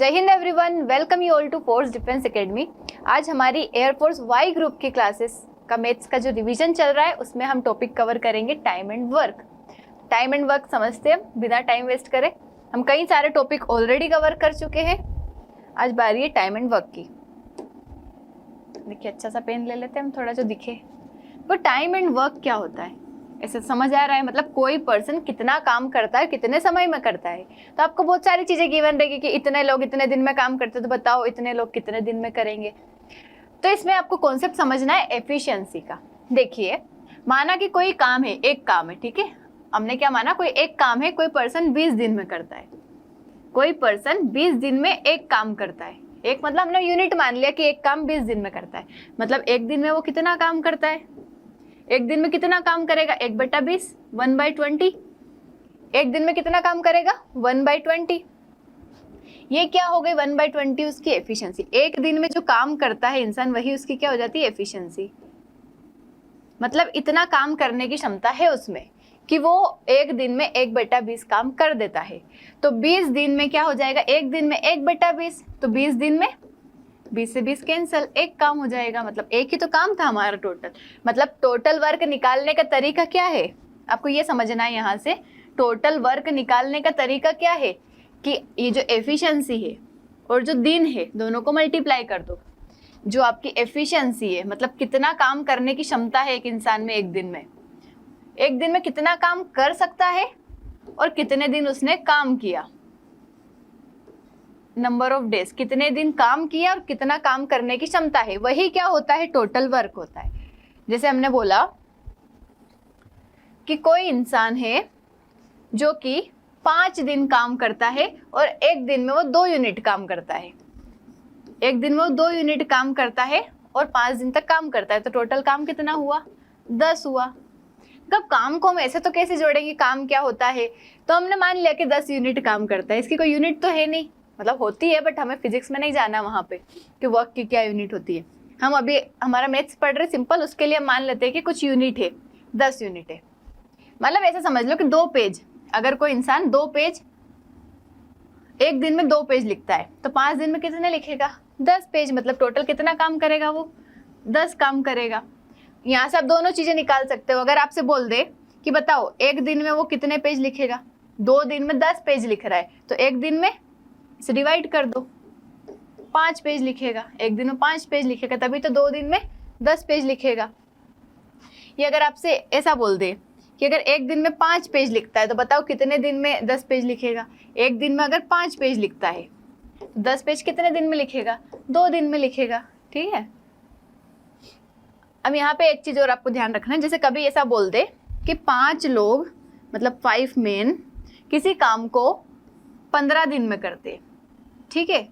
जय Hind everyone, welcome you all to force defence academy. आज हमारी एयरफोर्स वाई ग्रुप की क्लासेस का मैथ्स का जो रिवीजन चल रहा है उसमें हम टॉपिक कवर करेंगे time and work. Time and work समझते हैं बिना टाइम वेस्ट करे। हम कई सारे टॉपिक ऑलरेडी कवर कर चुके हैं, आज बारी है टाइम एंड वर्क की। देखिए अच्छा सा पेन ले लेते हैं हम, थोड़ा जो दिखे। तो टाइम एंड वर्क क्या होता है ऐसे समझ आ रहा है, मतलब कोई पर्सन कितना काम करता है, कितने समय में करता है। तो आपको बहुत सारी चीजें गिवन रहेगी कि इतने लोग इतने दिन में काम करते हैं, तो बताओ इतने लोग कितने दिन में करेंगे। तो इसमें आपको कॉन्सेप्ट समझना है एफिशिएंसी का। देखिए माना कि कोई काम है, एक काम है, ठीक है। हमने क्या माना, कोई एक काम है, कोई पर्सन 20 दिन में करता है। कोई पर्सन 20 दिन में एक काम करता है। एक मतलब हमने यूनिट मान लिया कि एक काम 20 दिन में करता है, मतलब एक दिन में वो कितना काम करता है। एक दिन में कितना काम करेगा, 1/20, 1/20। एक दिन में कितना काम करेगा, 1/20। ये क्या हो गई 1/20 उसकी एफिशिएंसी। एक दिन में जो काम करता है इंसान, वही उसकी क्या हो जाती है, एफिशिएंसी। मतलब इतना काम करने की क्षमता है उसमें कि वो एक दिन में 1/20 काम कर देता है। तो 20 दिन में क्या हो जाएगा, एक दिन में 1/20, तो 20 दिन में 20 से 20 कैंसल, एक काम हो जाएगा। मतलब एक ही तो काम था हमारा टोटल। मतलब टोटल वर्क निकालने का तरीका क्या है, आपको ये समझना है। यहाँ से टोटल वर्क निकालने का तरीका क्या है कि ये जो एफिशिएंसी है और जो दिन है, दोनों को मल्टीप्लाई कर दो। जो आपकी एफिशिएंसी है, मतलब कितना काम करने की क्षमता है एक इंसान में एक दिन में कितना काम कर सकता है और कितने दिन उसने काम किया, नंबर ऑफ डेज, कितने दिन काम किया और कितना काम करने की क्षमता है, वही क्या होता है, टोटल वर्क होता है। जैसे हमने बोला कि कोई इंसान है जो कि 5 दिन काम करता है और एक दिन में वो 2 यूनिट काम करता है। एक दिन में वो 2 यूनिट काम करता है और 5 दिन तक काम करता है, तो टोटल काम कितना हुआ, 10 हुआ। कब काम को हम ऐसे तो कैसे जोड़ेंगे, काम क्या होता है। तो हमने मान लिया कि 10 यूनिट काम करता है। इसकी कोई यूनिट तो है नहीं, मतलब होती है बट हमें फिजिक्स में नहीं जाना वहां पे कि वर्क की क्या यूनिट होती है। हम अभी हमारा मैथ्स पढ़ रहे सिंपल, उसके लिए हम मान लेते हैं कि कुछ यूनिट है, 10 यूनिट है। मतलब ऐसा समझ लो कि 2 पेज, अगर कोई इंसान 2 पेज एक दिन में 2 पेज लिखता है, तो 5 दिन में कितने लिखेगा, 10 पेज। मतलब टोटल कितना काम करेगा वो, 10 काम करेगा। यहाँ से आप दोनों चीजें निकाल सकते हो। अगर आपसे बोल दे कि बताओ एक दिन में वो कितने पेज लिखेगा, 2 दिन में 10 पेज लिख रहा है, तो एक दिन में इसे डिवाइड कर दो, 5 पेज लिखेगा। एक दिन में 5 पेज लिखेगा, तभी तो 2 दिन में 10 पेज लिखेगा। ये अगर आपसे ऐसा बोल दे कि अगर एक दिन में 5 पेज लिखता है, तो बताओ कितने दिन में 10 पेज लिखेगा। एक दिन में अगर 5 पेज लिखता है, 10 पेज कितने दिन में लिखेगा, 2 दिन में लिखेगा। ठीक है। अब यहाँ पे एक चीज और आपको ध्यान रखना है, जैसे कभी ऐसा बोल दे कि 5 लोग मतलब 5 मेन किसी काम को 15 दिन में करते, ठीक है,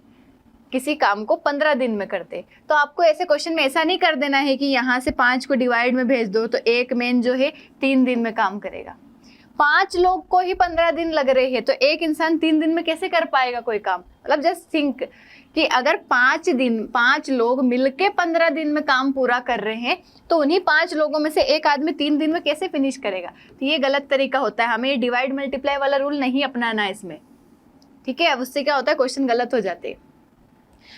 किसी काम को 15 दिन में करते, तो आपको ऐसे क्वेश्चन में ऐसा नहीं कर देना है कि यहाँ से 5 को डिवाइड में भेज दो तो एक मेन जो है 3 दिन में काम करेगा। 5 लोग को ही 15 दिन लग रहे हैं, तो एक इंसान 3 दिन में कैसे कर पाएगा कोई काम। मतलब जस्ट थिंक कि अगर 5 लोग मिलके 15 दिन में काम पूरा कर रहे हैं, तो उन्हीं 5 लोगों में से एक आदमी 3 दिन में कैसे फिनिश करेगा। तो ये गलत तरीका होता है, हमें ये डिवाइड मल्टीप्लाई वाला रूल नहीं अपनाना है इसमें, ठीक है। अब उससे क्या होता है, क्वेश्चन गलत हो जाते हैं।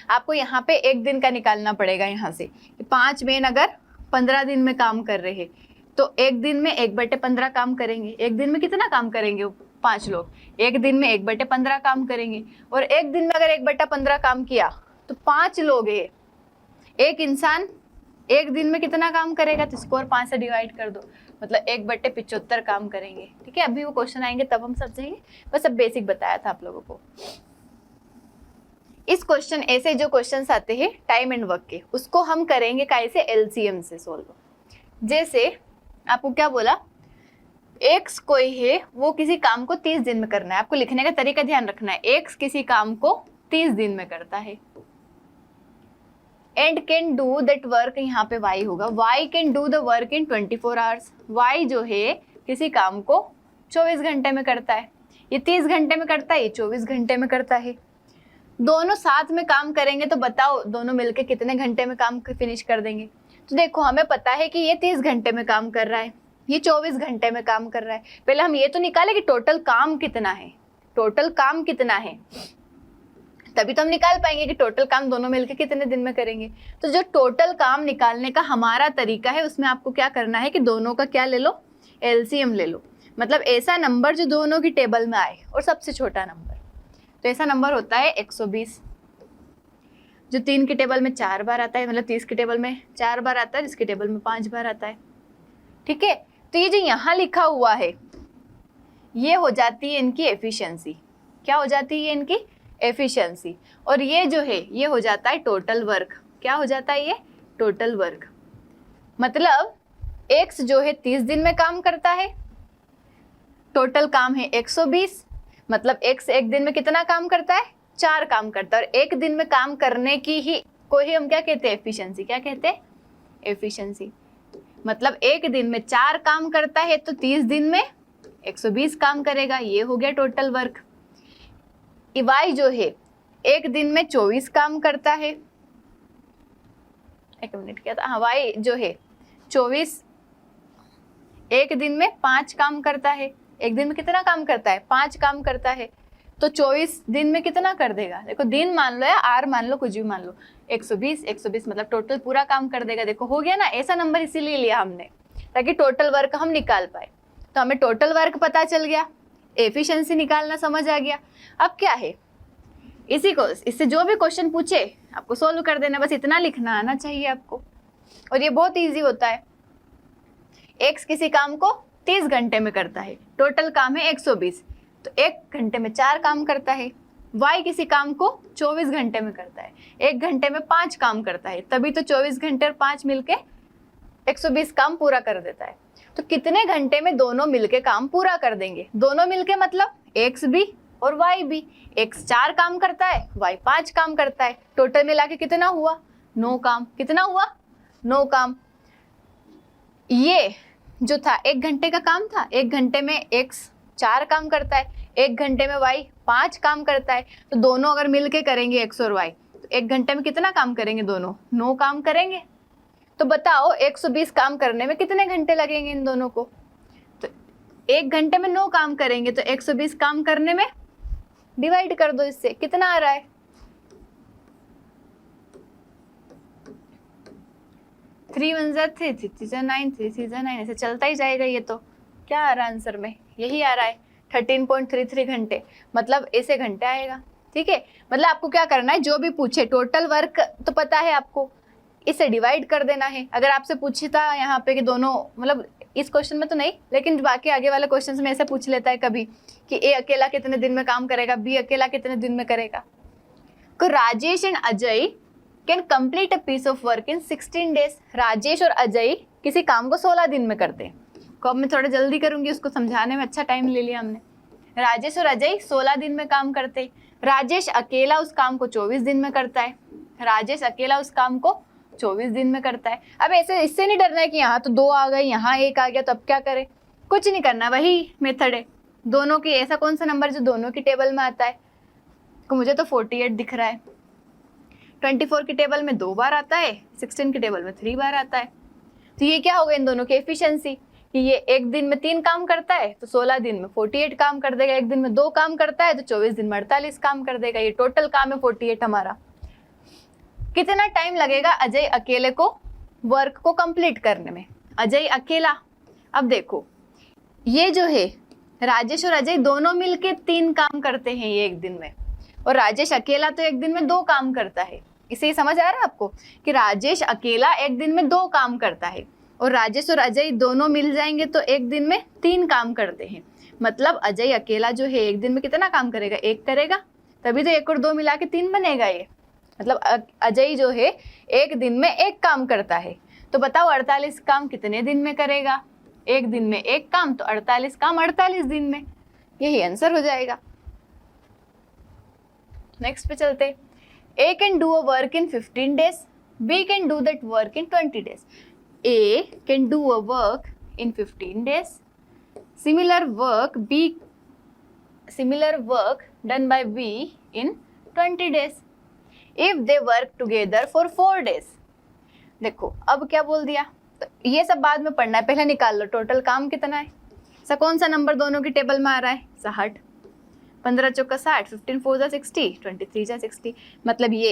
आपको यहाँ पे एक दिन का निकालना पड़ेगा। यहाँ से 5 मेन अगर 15 दिन में काम कर रहे हैं, तो एक दिन में 1/15 काम करेंगे। एक दिन में कितना काम करेंगे वो 5 लोग, एक दिन में 1/15 काम करेंगे। और एक दिन में अगर 1/15 काम किया तो 5 लोग है, एक इंसान एक दिन में कितना काम करेगा, तो इसको और 5 से डिवाइड कर दो, मतलब 1/75 काम करेंगे। ठीक है। अभी वो क्वेश्चन आएंगे तब हम समझेंगे, बस अब बेसिक बताया था आप लोगों को। इस क्वेश्चन ऐसे जो क्वेश्चंस आते हैं टाइम एंड वर्क के, उसको हम करेंगे कैसे, एलसीएम से सोल्व। जैसे आपको क्या बोला, एक्स कोई है वो किसी काम को 30 दिन में करना है। आपको लिखने का तरीका ध्यान रखना है। एक्स किसी काम को 30 दिन में करता है and can do that work, यहाँ पे वाई होगा, Y can do the work in 24 hours. Y जो है किसी काम को 24 घंटे में करता है। ये 30 घंटे में करता है, ये 24 घंटे में करता है। दोनों साथ में काम करेंगे तो बताओ दोनों मिलके कितने घंटे में काम फिनिश कर देंगे। तो देखो हमें पता है कि ये 30 घंटे में काम कर रहा है, ये 24 घंटे में काम कर रहा है। पहले हम ये तो निकाले कि टोटल काम कितना है, टोटल काम कितना है। तभी तो हम निकाल पाएंगे कि टोटल काम दोनों मिलके कितने दिन में करेंगे। तो जो टोटल काम निकालने का हमारा तरीका है उसमें आपको क्या करना है कि दोनों का क्या ले लो, एलसीएम ले लो। मतलब ऐसा नंबर जो दोनों की टेबल में आए और सबसे छोटा नंबर। तो ऐसा नंबर होता है 120 जो 3 की टेबल में 4 बार आता है, मतलब 30 की टेबल में 4 बार आता है, जिसकी टेबल में 5 बार आता है। ठीक है, तो ये जो यहाँ लिखा हुआ है ये हो जाती है इनकी एफिशिएंसी। क्या हो जाती है इनकी एफिशिएंसी। और ये जो है ये हो जाता है टोटल वर्क। क्या हो जाता है ये टोटल वर्क। मतलब x जो है 30 दिन में काम करता है, टोटल काम है 120, मतलब x एक दिन में कितना काम करता है, 4 काम करता है। और एक दिन में काम करने की ही को ही हम क्या कहते हैं, एफिशिएंसी। क्या कहते हैं, एफिशिएंसी। मतलब एक दिन में 4 काम करता है तो 30 दिन में 120 काम करेगा, ये हो गया टोटल वर्क। y जो है एक दिन में 24 काम करता है, एक मिनट क्या था, हाँ, y जो है 24 एक दिन में 5 काम करता है। एक दिन में कितना काम करता है, 5 काम करता है। तो 24 दिन में कितना कर देगा, देखो दिन मान लो या आर मान लो, कुछ भी मान लो, 120 मतलब टोटल पूरा काम कर देगा। देखो हो गया ना, ऐसा नंबर इसीलिए लिया हमने ताकि टोटल वर्क हम निकाल पाए। तो हमें टोटल वर्क पता चल गया, एफिशिएंसी निकालना समझ आ गया। अब क्या है, इसी को इससे जो भी क्वेश्चन पूछे आपको सोल्व कर देना, बस इतना लिखना आना चाहिए आपको। और ये बहुत इजी होता है। x किसी काम को 30 घंटे में करता है, टोटल काम है 120, तो 1 घंटे में 4 काम करता है। y किसी काम को 24 घंटे में करता है, 1 घंटे में 5 काम करता है, तभी तो 24 घंटे और 5 मिलके 120 काम पूरा कर देता है। तो कितने घंटे में दोनों मिलके काम पूरा कर देंगे, दोनों मिलके मतलब x भी और y भी। x 4 काम करता है, y 5 काम करता है, टोटल मिला के कितना हुआ, 9 काम। कितना हुआ, 9 काम। ये जो था 1 घंटे का काम था, 1 घंटे में x 4 काम करता है, 1 घंटे में y 5 काम करता है। तो दोनों अगर मिलके करेंगे x और y, तो 1 घंटे में कितना काम करेंगे, दोनों 9 काम करेंगे। तो बताओ 120 काम करने में कितने घंटे लगेंगे इन दोनों को। तो 1 घंटे में 9 काम करेंगे, तो 120 काम करने में डिवाइड कर दो, इससे कितना आ रहा है, 3 1 3 3 3 9 3 3 9, ऐसे चलता ही जाएगा। ये तो क्या आ रहा है आंसर में, यही आ रहा है 13.33 घंटे, मतलब ऐसे घंटे आएगा। ठीक है, मतलब आपको क्या करना है, जो भी पूछे टोटल वर्क तो पता है आपको, इसे डिवाइड कर देना है। अगर आपसे पूछे था यहाँ पे कि दोनों, मतलब इस क्वेश्चन में तो नहीं, लेकिन बाकी आगे वाले क्वेश्चन में ऐसे पूछ लेता है कभी कि ए अकेला कितने दिन में काम करेगा, बी अकेला कितने दिन में करेगा। तो Rajesh and Ajay can complete a piece of work in 16 days. Rajesh और अजय किसी काम को 16 दिन में करते हैं। को अब मैं थोड़ा जल्दी करूंगी, उसको समझाने में अच्छा टाइम ले लिया हमने। राजेश और अजय 16 दिन में काम करते हैं। राजेश अकेला उस काम को 24 दिन में करता है। राजेश अकेला उस काम को 24 दिन में करता है। अब ऐसे इससे नहीं डरना है कि यहाँ तो 2 आ गए, यहाँ 1 आ गया, तो अब क्या करें, कुछ नहीं करना, वही मेथड है दोनों की। ऐसा कौन सा नंबर जो दोनों की टेबल में आता है, तो मुझे तो 48 दिख रहा है। 24 की टेबल में 2 बार आता है, 16 की टेबल में 3 बार आता है। तो ये क्या होगा इन दोनों की एफिशिएंसी, कि ये एक दिन में 3 काम करता है तो 16 दिन में 48 काम कर देगा, एक दिन में 2 काम करता है तो 24 दिन में 48 काम कर देगा। ये टोटल काम है 48 हमारा। कितना टाइम लगेगा अजय अकेले को वर्क को कंप्लीट करने में, अजय अकेला। अब देखो ये जो है राजेश और अजय दोनों मिलके 3 काम करते हैं ये एक दिन में, और राजेश अकेला तो एक दिन में 2 काम करता है। इसे ही समझ आ रहा है आपको कि राजेश अकेला एक दिन में 2 काम करता है, और राजेश और अजय दोनों मिल जाएंगे तो एक दिन में 3 काम करते हैं। मतलब अजय अकेला जो है एक दिन में कितना काम करेगा, 1 करेगा, तभी तो 1 और 2 मिला के 3 बनेगा ये। मतलब अजय जो है एक दिन में 1 काम करता है। तो बताओ 48 काम कितने दिन में करेगा, एक दिन में 1 काम, तो 48 काम 48 दिन में, यही आंसर हो जाएगा। नेक्स्ट पे चलते। A can do a work in 15 days, B can do that work in 20 days. A can do a work in 15 days. Similar work done by B in 20 days. If they work together for 4 days. देखो अब क्या बोल दिया, तो ये सब बाद में पढ़ना है, पहले निकाल लो टोटल काम कितना है। कौन सा नंबर दोनों की टेबल में आ रहा है, 60। 15 चौका 60, 15 4 जा 60, 23 जा 60। मतलब ये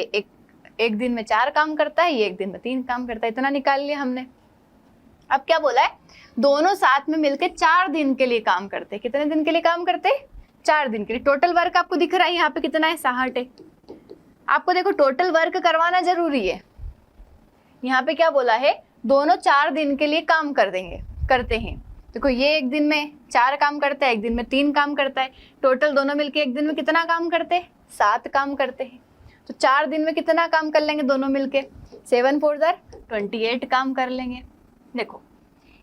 एक दिन में 4 काम करता है, ये एक दिन में 3 काम करता है। इतना निकाल लिया हमने। अब क्या बोला है, दोनों साथ में मिलकर 4 दिन के लिए काम करते हैं। कितने दिन के लिए काम करते हैं? 4 दिन के लिए। टोटल वर्क आपको दिख रहा है यहाँ पे कितना है? 60 है। आपको देखो टोटल वर्क करवाना जरूरी है। यहाँ पे क्या बोला है, दोनों 4 दिन के लिए काम करते हैं। देखो ये एक दिन में 4 काम करता है, एक दिन में 3 काम करता है। टोटल दोनों मिलके एक दिन में कितना काम करते हैं? 7 काम करते हैं। तो 4 दिन में कितना काम कर लेंगे दोनों मिलके? 7 4 जा 28 काम कर लेंगे। देखो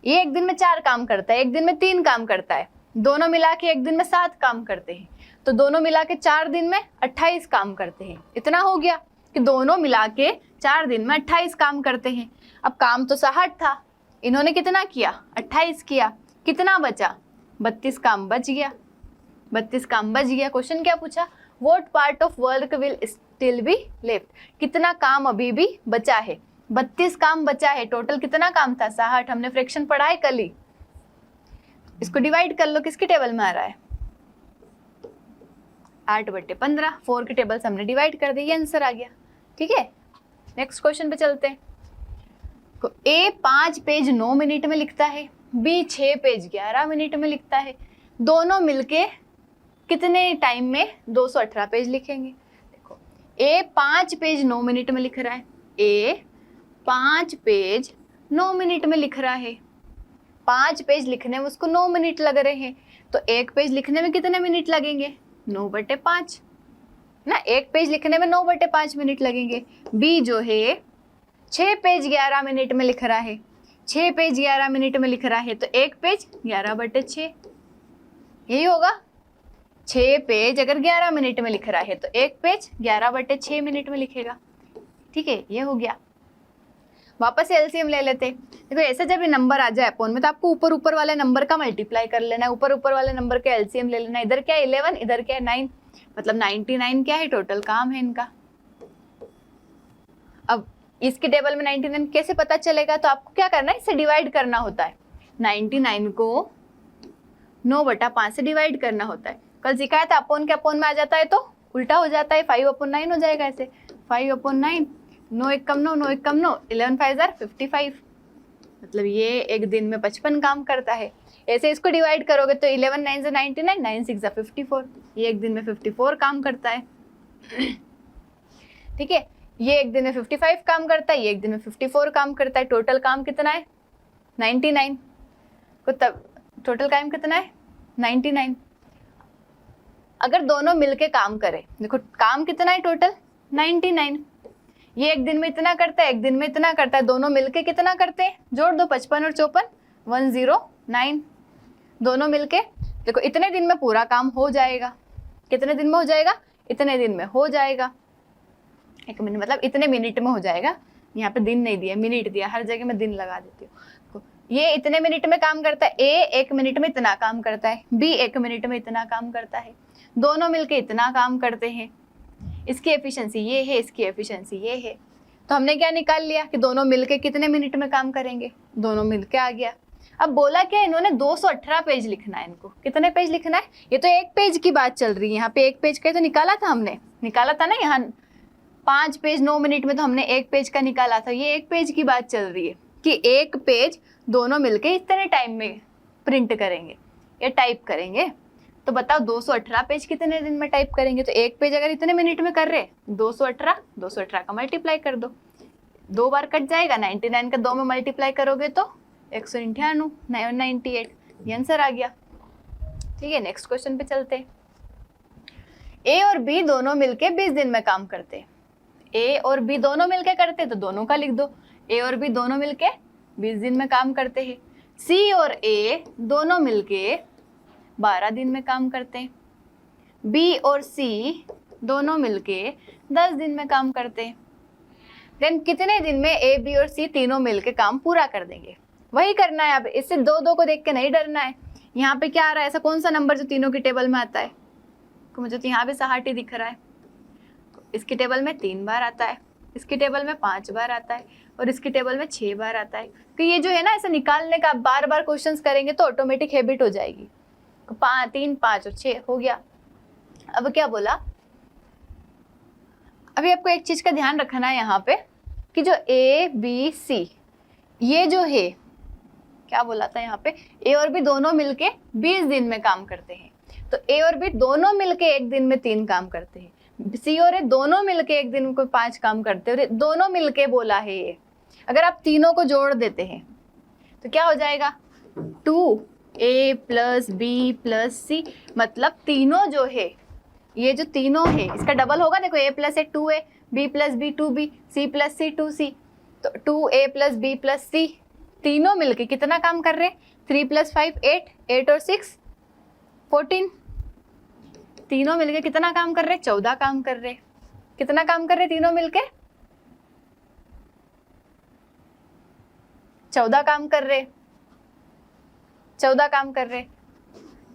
ये एक दिन में 4 काम करता है, एक दिन में 3 काम करता है, दोनों मिला के एक दिन में 7 काम करते हैं। तो दोनों मिला के 4 दिन में 28 काम करते हैं। इतना हो गया कि दोनों मिला के 4 दिन में 28 काम करते हैं। अब काम तो 60 था, इन्होंने कितना किया? 28 किया। कितना बचा? 32 काम बच गया। 32 काम बच गया। क्वेश्चन क्या पूछा? What part of work will still be left? कितना काम अभी भी बचा है? 32 काम बचा है। टोटल कितना काम था? 60। हमने फ्रैक्शन पढ़ा है कल ही। इसको डिवाइड कर लो, किसकी टेबल में आ रहा है? 8/15। 4 की टेबल से हमने डिवाइड कर दी, ये आंसर आ गया। ठीक है, नेक्स्ट क्वेश्चन पे चलते हैं। ए 5 पेज 9 मिनट में लिखता है, बी 6 पेज 11 मिनट में लिखता है। दोनों मिलके कितने टाइम में 218 पेज लिखेंगे? देखो ए 5 पेज 9 मिनट में लिख रहा है, ए 5 पेज 9 मिनट में लिख रहा है। 5 पेज लिखने में उसको 9 मिनट लग रहे हैं, तो एक पेज लिखने में कितने मिनट लगेंगे? 9/5 ना। एक पेज लिखने में 9/5 मिनट लगेंगे। बी जो है 6 पेज 11 मिनट में लिख रहा है, 6 पेज 11 मिनट में लिख रहा है, तो एक पेज 11/6 यही होगा। 6 पेज अगर 11 मिनट में लिख रहा है तो एक पेज 11/6 मिनट में लिखेगा। ठीक है, ये हो गया। वापस एलसीएम ले लेते। देखो ऐसे जब ये नंबर आ जाए अपोन में तो आपको ऊपर वाले नंबर का मल्टीप्लाई कर लेना है, ऊपर वाले नंबर का एलसीएम ले लेना है। इधर क्या है 11, इधर क्या है 9, मतलब 99 क्या है? टोटल काम है इनका। अब इसकी टेबल में 99 कैसे पता चलेगा? तो आपको क्या करना है, इसे डिवाइड करना होता है। 99 को 9/5 से डिवाइड करना होता है। कल सिखाया था अपोन के अपोन में आ जाता है तो उल्टा हो जाता है, 5/9 हो जाएगा ऐसे। 5/9, 9 1 कम 9, 9 1 कम 9, 11 5 जार 55। मतलब ये एक दिन में 55 काम करता है। ऐसे इसको डिवाइड करोगे तो 11 9 से 99, 9 6 जा 54। ये एक दिन में 54 काम करता है। ठीक है, ये एक दिन में 55 काम करता है, ये एक दिन में 54 काम करता है। टोटल काम कितना है? 99। को तब टोटल काम कितना है? 99। अगर दोनों मिलके काम करें, देखो काम कितना है टोटल? 99। ये एक दिन में इतना करता है, एक दिन में इतना करता है, दोनों मिलके कितना करते हैं? जोड़ दो, 55 और 54, 109। दोनों मिलके देखो इतने दिन में पूरा काम हो जाएगा। कितने दिन में हो जाएगा? इतने दिन में हो जाएगा। 1 मिनट मतलब इतने मिनट में हो जाएगा। यहाँ पे दिन नहीं दिया, मिनट दिया, हर जगह मैं दिन लगा देती हूँ। ये इतने मिनट में काम करता है, ए 1 मिनट में इतना काम करता है, बी 1 मिनट में इतना काम करता है। दोनों मिलके इतना काम करते हैं। इसकी एफिशिएंसी ये है, इसकी एफिशिएंसी ये है। तो हमने क्या निकाल लिया कि दोनों मिलके कितने मिनट में काम करेंगे? दोनों मिलके आ गया। अब बोला क्या, इन्होंने 218 पेज लिखना है। इनको कितने पेज लिखना है? ये तो एक पेज की बात चल रही है। यहाँ पे एक पेज का तो निकाला था हमने, निकाला था ना। यहाँ 5 पेज 9 मिनट में तो हमने एक पेज का निकाला था। ये एक पेज की बात चल रही है कि एक पेज दोनों मिलके इतने टाइम में प्रिंट करेंगे या टाइप करेंगे। तो बताओ 218 पेज कितने दिन में टाइप करेंगे? तो एक पेज अगर इतने मिनट में कर रहे, 218 का मल्टीप्लाई कर दो, 2 बार कट जाएगा। 99 का 2 में मल्टीप्लाई करोगे तो 198, 998, ये आंसर आ गया। ठीक है, नेक्स्ट क्वेश्चन पे चलते हैं। ए और बी दोनों मिलके 20 दिन में काम करते। ए और बी दोनों मिलके करते तो दोनों का लिख दो। ए और बी दोनों मिलके 20 दिन में काम करते हैं। सी और ए दोनों मिलके 12 दिन में काम करते हैं। बी और सी दोनों मिलके 10 दिन में काम करते हैं। देन कितने दिन में ए बी और सी तीनों मिलके काम पूरा कर देंगे? वही करना है। अब इससे 2 को देख के नहीं डरना है। यहाँ पे क्या आ रहा है? ऐसा कौन सा नंबर जो तीनों की टेबल में आता है? तो मुझे तो यहाँ पे 60 दिख रहा है। इसकी टेबल में 3 बार आता है, इसकी टेबल में 5 बार आता है और इसकी टेबल में 6 बार आता है। तो ये जो है ना, ऐसा निकालने का बार बार क्वेश्चंस करेंगे तो ऑटोमेटिक हैबिट हो जाएगी। 3 5 और 6 हो गया। अब क्या बोला, अभी आपको एक चीज का ध्यान रखना है यहाँ पे कि जो ए बी सी ये जो है, क्या बोला था यहाँ पे, ए और बी दोनों मिलके 20 दिन में काम करते हैं, तो ए और बी दोनों मिलके एक दिन में 3 काम करते हैं, सी और ए दोनों मिलके एक दिन में 5 काम करते हैं, और दोनों मिलके बोला है ये। अगर आप तीनों को जोड़ देते हैं तो क्या हो जाएगा, 2a + b + c, मतलब तीनों जो है, ये जो तीनों है इसका डबल होगा, देखो a + a 2a, b + b 2b, c + c 2c, तो 2a + b + c तीनों मिलके कितना काम कर रहे हैं, 3 + 5 8, 8 और 6 14, तीनों मिलके कितना काम कर रहे हैं, 14 काम कर रहे हैं। कितना काम कर रहे हैं तीनों मिलके, 14 काम कर रहे, 14 काम कर रहे।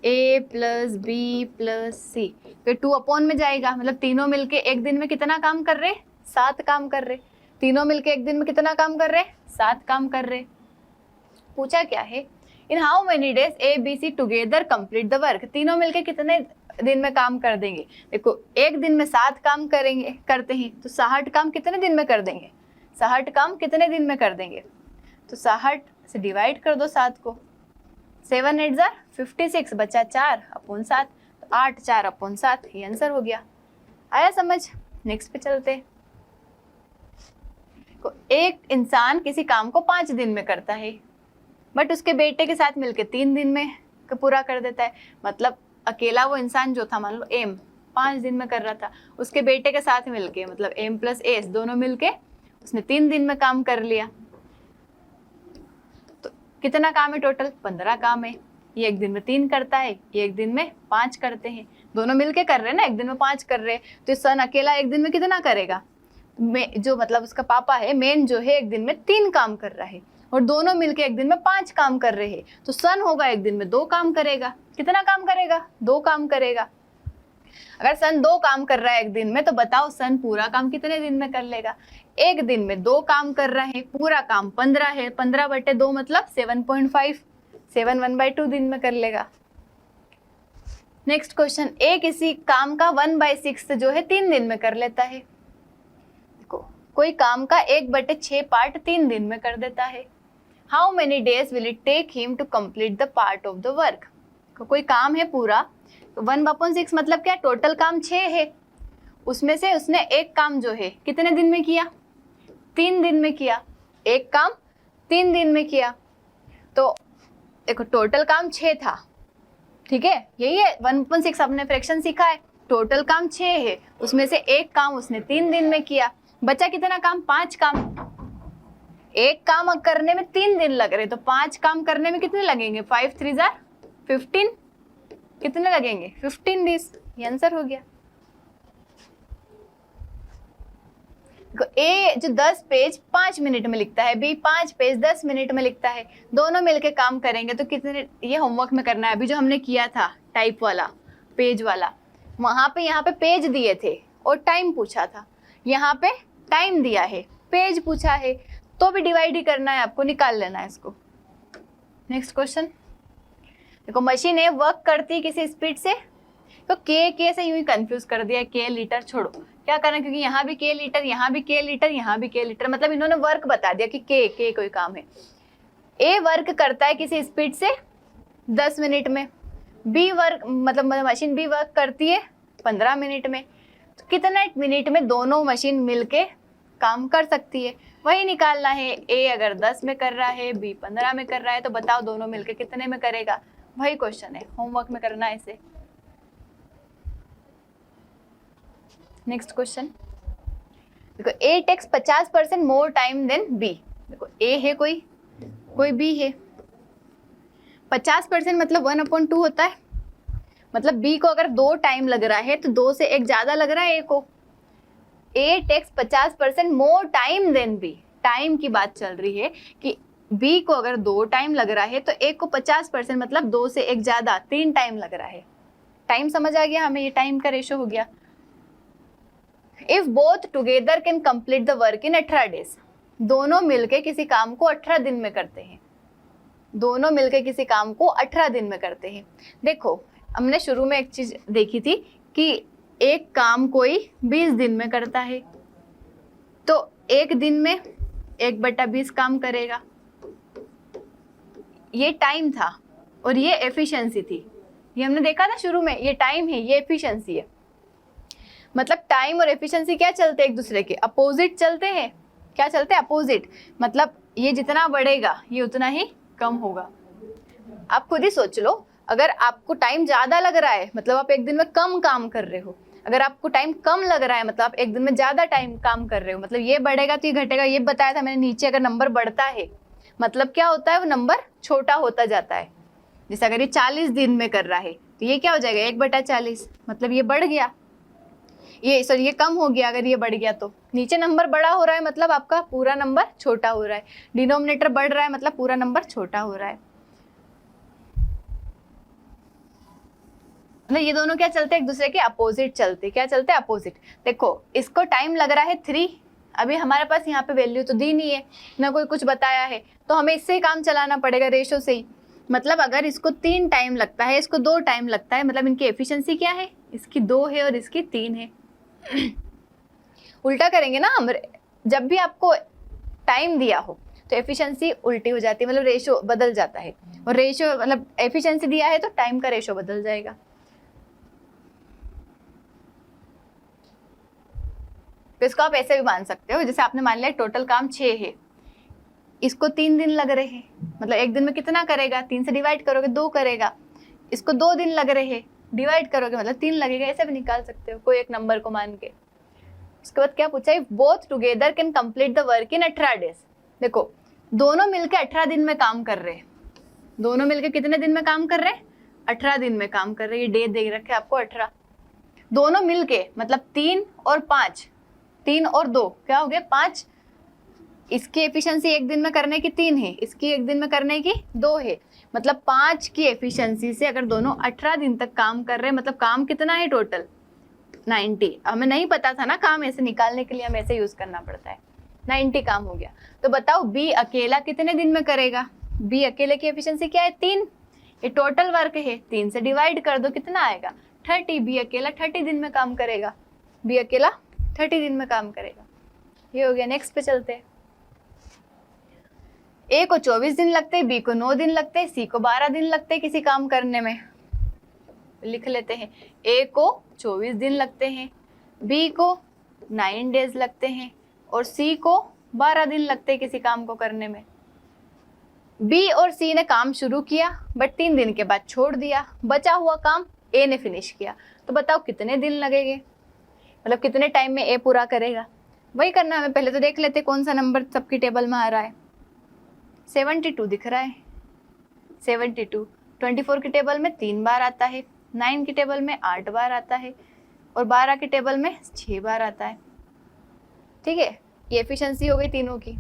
a + b + c, फिर 2 अपॉन में जाएगा, मतलब तीनों मिलके एक दिन में कितना काम कर रहे, 7 काम कर रहे। तीनों मिलके एक दिन में कितना काम कर रहे, 7 काम कर रहे। पूछा क्या है, in how many days A B C together complete the work, तीनों मिलके कितने दिन में काम कर देंगे। देखो एक दिन में 7 काम करेंगे करते हैं, तो 60 काम कितने दिन में कर देंगे, 60 काम कितने दिन में कर देंगे, तो 60 से डिवाइड कर दो 7 को, 7 8 जार 56, बचा 4/7, तो 8 4/7, ये आंसर हो गया। आया समझ। नेक्स्ट पे चलते। एक इंसान किसी काम को 5 दिन में करता है, बट उसके बेटे के साथ मिलके 3 दिन में पूरा कर देता है। मतलब अकेला वो इंसान जो था, मान लो एम 5 दिन में कर रहा था, उसके बेटे के साथ मिलके, मतलब एम + एस दोनों मिलके उसने 3 दिन में काम कर लिया। तो कितना काम है टोटल, 15 काम है। ये एक दिन में 3 करता है, ये एक दिन में 5 करते हैं, दोनों मिलके कर रहे हैं ना, एक दिन में 5 कर रहे हैं। तो सन अकेला एक दिन में कितना करेगा, जो मतलब उसका पापा है मेन जो है, एक दिन में 3 काम कर रहा है, और दोनों मिलके एक दिन में 5 काम कर रहे हैं। तो सन होगा एक दिन में 2 काम करेगा। कितना काम करेगा, 2 काम करेगा। अगर सन 2 काम कर रहा है एक दिन में, तो बताओ सन पूरा काम कितने दिन में कर लेगा। एक दिन में 2 काम कर रहा है, पूरा काम 15 है, 15/2 मतलब 7.5, 7 1/2 दिन में कर लेगा। नेक्स्ट क्वेश्चन, ए किसी काम का 1/6 जो है 3 दिन में कर लेता है। देखो कोई काम का 1/6 पार्ट 3 दिन में कर देता है। How many days will it take him to complete the part of the work. कोई काम है पूरा, तो 1/6 मतलब क्या, टोटल काम 6 है, उसमें से उसने एक काम जो है कितने दिन में किया, 3 दिन में किया। एक काम 3 दिन में किया, तो देखो टोटल काम 6 था, ठीक है, यही है 1/6 आपने फ्रैक्शन सीखा है। टोटल काम 6 है, उसमें से एक काम उसने 3 दिन में किया, बचा कितना काम, 5 काम। एक काम करने में 3 दिन लग रहे, तो 5 काम करने में कितने लगेंगे, 5 3 जार 15, कितने लगेंगे, 15 डेज। ये आंसर हो गया। ए जो 10 पेज 5 मिनट में लिखता है, बी 5 पेज 10 मिनट में लिखता है, दोनों मिलके काम करेंगे तो कितने, ये होमवर्क में करना है। अभी जो हमने किया था टाइप वाला पेज वाला, वहां पे यहाँ पे पेज दिए थे और टाइम पूछा था, यहाँ पे टाइम दिया है, पेज पूछा है, तो भी डिवाइड ही करना है आपको, निकाल लेना है इसको। नेक्स्ट क्वेश्चन, देखो मशीन है वर्क करती है किसी स्पीड से, तो के से यूं ही कंफ्यूज कर दिया, के लीटर छोड़ो, क्या करना, क्योंकि यहाँ भी के लीटर, यहाँ भी के लीटर, यहाँ भी के लीटर, मतलब इन्होंने वर्क बता दिया कि के कोई काम है। ए वर्क करता है किसी स्पीड से 10 मिनट में, बी वर्क मतलब मशीन बी वर्क करती है 15 मिनट में, तो कितना मिनट में दोनों मशीन मिलके काम कर सकती है, वही निकालना है। ए अगर 10 में कर रहा है, बी 15 में कर रहा है, तो बताओ दोनों मिलके कितने में करेगा, वही क्वेश्चन है, होमवर्क में करना है इसे। नेक्स्ट क्वेश्चन, देखो A takes 50% more time than B. देखो ए है कोई बी है, 50% मतलब 1/2 होता है, मतलब बी को अगर 2 टाइम लग रहा है तो 2 से 1 ज्यादा लग रहा है ए को। A takes 50% more time than B, time की बात चल रही है कि बी को अगर 2 टाइम लग रहा है तो ए को 50% मतलब 2 से 1 ज्यादा 3 टाइम लग रहा है। टाइम समझ आ गया हमें, ये टाइम का रेशो हो गया। If both together can complete the work in 18 days, दोनों मिलके किसी काम को 18 दिन में करते हैं, दोनों मिलके किसी काम को 18 दिन में करते हैं। देखो हमने शुरू में एक चीज देखी थी कि एक काम कोई 20 दिन में करता है, तो एक दिन में 1/20 काम करेगा। ये टाइम था और ये एफिशिएंसी थी। ये हमने देखा था शुरू में, ये टाइम है, ये एफिशिएंसी है। मतलब टाइम और एफिशिएंसी क्या चलते हैं, एक दूसरे के अपोजिट चलते हैं। क्या चलते हैं, अपोजिट। मतलब ये जितना बढ़ेगा ये उतना ही कम होगा। आप खुद ही सोच लो, अगर आपको टाइम ज्यादा लग रहा है मतलब आप एक दिन में कम काम कर रहे हो, अगर आपको टाइम कम लग रहा है मतलब आप एक दिन में ज्यादा टाइम काम कर रहे हो, मतलब ये बढ़ेगा तो ये घटेगा। ये बताया था मैंने नीचे, अगर नंबर बढ़ता है मतलब क्या होता है, वो नंबर छोटा होता जाता है। जैसे अगर ये 40 दिन में कर रहा है तो ये क्या हो जाएगा, 1/40, मतलब ये बढ़ गया, ये सॉरी ये कम हो गया। अगर ये बढ़ गया तो नीचे नंबर बड़ा हो रहा है मतलब आपका पूरा नंबर छोटा हो रहा है। डिनोमिनेटर बढ़ रहा है मतलब पूरा नंबर छोटा हो रहा है। मतलब ये दोनों क्या चलते हैं, एक दूसरे के अपोजिट चलते। क्या चलते हैं, अपोजिट। देखो इसको टाइम लग रहा है 3, अभी हमारे पास यहाँ पे वैल्यू तो दी नहीं है, ना कोई कुछ बताया है, तो हमें इससे ही काम चलाना पड़ेगा, रेशो से ही। मतलब अगर इसको 3 टाइम लगता है, इसको 2 टाइम लगता है, मतलब इनकी एफिशिएंसी क्या है, इसकी 2 है और इसकी 3 है। उल्टा करेंगे ना हम, जब भी आपको टाइम दिया हो तो एफिशिएंसी उल्टी हो जाती है, मतलब रेशो बदल जाता है। और रेशो मतलब एफिशिएंसी दिया है तो टाइम का रेशो बदल जाएगा। तो इसको आप ऐसे भी मान सकते हो, जैसे आपने मान लिया टोटल काम 6 है, इसको 3 दिन लग रहे हैं, मतलब एक दिन में कितना करेगा, 3 से डिवाइड करोगे 2 करेगा। इसको 2 दिन लग रहे हैं, डिवाइड करोगे मतलब 3 लगेगा। ऐसे भी निकाल सकते हो कोई एक नंबर को मान के। उसके बाद क्या पूछा, if both together can complete the work in 18 days. देखो दोनों मिलके 18 दिन में काम कर रहे हैं। दोनों मिलके कितने दिन में काम कर रहे हैं, 18 दिन में काम कर रहे हैं। ये डे दे रखे आपको 18। दोनों मिलके मतलब 3 और 5, 3 और 2 क्या हो गया, 5। इसकी एफिशिएंसी एक दिन में करने की 3 है, इसकी एक दिन में करने की 2 है, मतलब 5 की एफिशिएंसी से अगर दोनों 18 दिन तक काम कर रहे हैं, मतलब काम कितना है टोटल 90। हमें नहीं पता था ना काम ऐसे निकालने के लिए, हमें ऐसे यूज करना पड़ता है। 90 काम हो गया। तो बताओ बी अकेला कितने दिन में करेगा, बी अकेले की एफिशिएंसी क्या है, 3। ये टोटल वर्क है, 3 से डिवाइड कर दो कितना आएगा, 30। बी अकेला 30 दिन में काम करेगा, बी अकेला 30 दिन में काम करेगा। ये हो गया। नेक्स्ट पे चलते हैं। ए को 24 दिन लगते हैं, बी को 9 दिन लगते हैं, सी को 12 दिन लगते हैं किसी काम करने में। लिख लेते हैं, ए को 24 दिन लगते हैं, बी को 9 डेज लगते हैं और सी को 12 दिन लगते हैं किसी काम को करने में। बी और सी ने काम शुरू किया बट 3 दिन के बाद छोड़ दिया, बचा हुआ काम ए ने फिनिश किया। तो बताओ कितने दिन लगेंगे, मतलब कितने टाइम में ए पूरा करेगा। वही करना हमें, पहले तो देख लेते कौन सा नंबर सबकी टेबल में आ रहा है। 72 दिख रहा है, 72 24 की टेबल में 3 बार आता है, 9 की टेबल में 8 बार आता है और 12 की टेबल में 6 बार आता है। ठीक है, ये एफिशिएंसी हो गई तीनों की।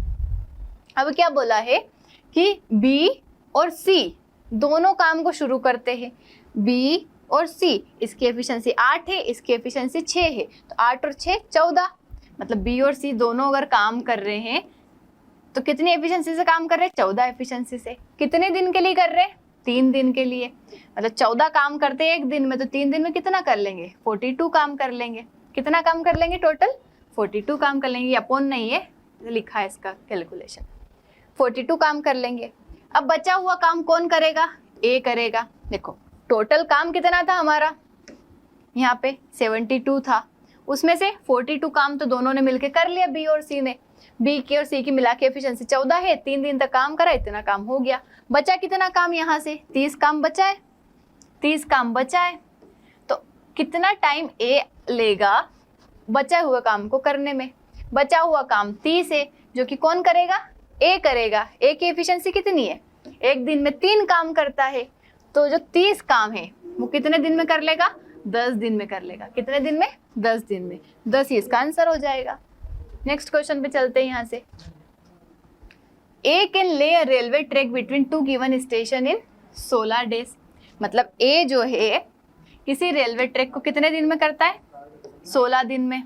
अब क्या बोला है कि बी और सी दोनों काम को शुरू करते हैं। बी और सी, इसकी एफिशिएंसी 8 है, इसकी एफिशिएंसी 6 है, तो 8 और 6 14। मतलब बी और सी दोनों अगर काम कर रहे हैं तो कितनी एफिशिएंसी से काम कर रहे हैं, 14 एफिशिएंसी से। कितने दिन के लिए कर रहे हैं, 3 दिन के लिए। मतलब 14 काम करते हैं एक दिन में, तो 3 दिन में कितना कर लेंगे, 42 काम कर लेंगे। कितना काम कर लेंगे टोटल, 42 काम कर लेंगे। अपोन नहीं है, लिखा है इसका कैलकुलेशन, 42 काम कर लेंगे। अब बचा हुआ काम कौन करेगा, ए करेगा। देखो टोटल काम कितना था हमारा, यहाँ पे 72 था, उसमें से 42 काम तो दोनों ने मिलके कर लिया, बी और सी ने। बी की और सी की मिला के एफिशिएंसी 14 है, 3 दिन तक काम करा, इतना काम हो गया। बचा कितना काम, यहाँ से 30 काम बचा है, 30 काम बचा है। तो कितना टाइम ए लेगा बचा हुआ काम को करने में। बचा हुआ काम 30 है, जो कि कौन करेगा, ए करेगा। ए की एफिशिएंसी कितनी है, एक दिन में 3 काम करता है, तो जो 30 काम है वो कितने दिन में कर लेगा, 10 दिन में कर लेगा। कितने दिन में, 10 दिन में। 10 ही इसका आंसर हो जाएगा। नेक्स्ट क्वेश्चन पे चलते हैं। यहाँ से A can lay a railway track between 2 given station in 16 days. मतलब ए जो है किसी रेलवे ट्रैक को कितने दिन में करता है, 16 दिन में।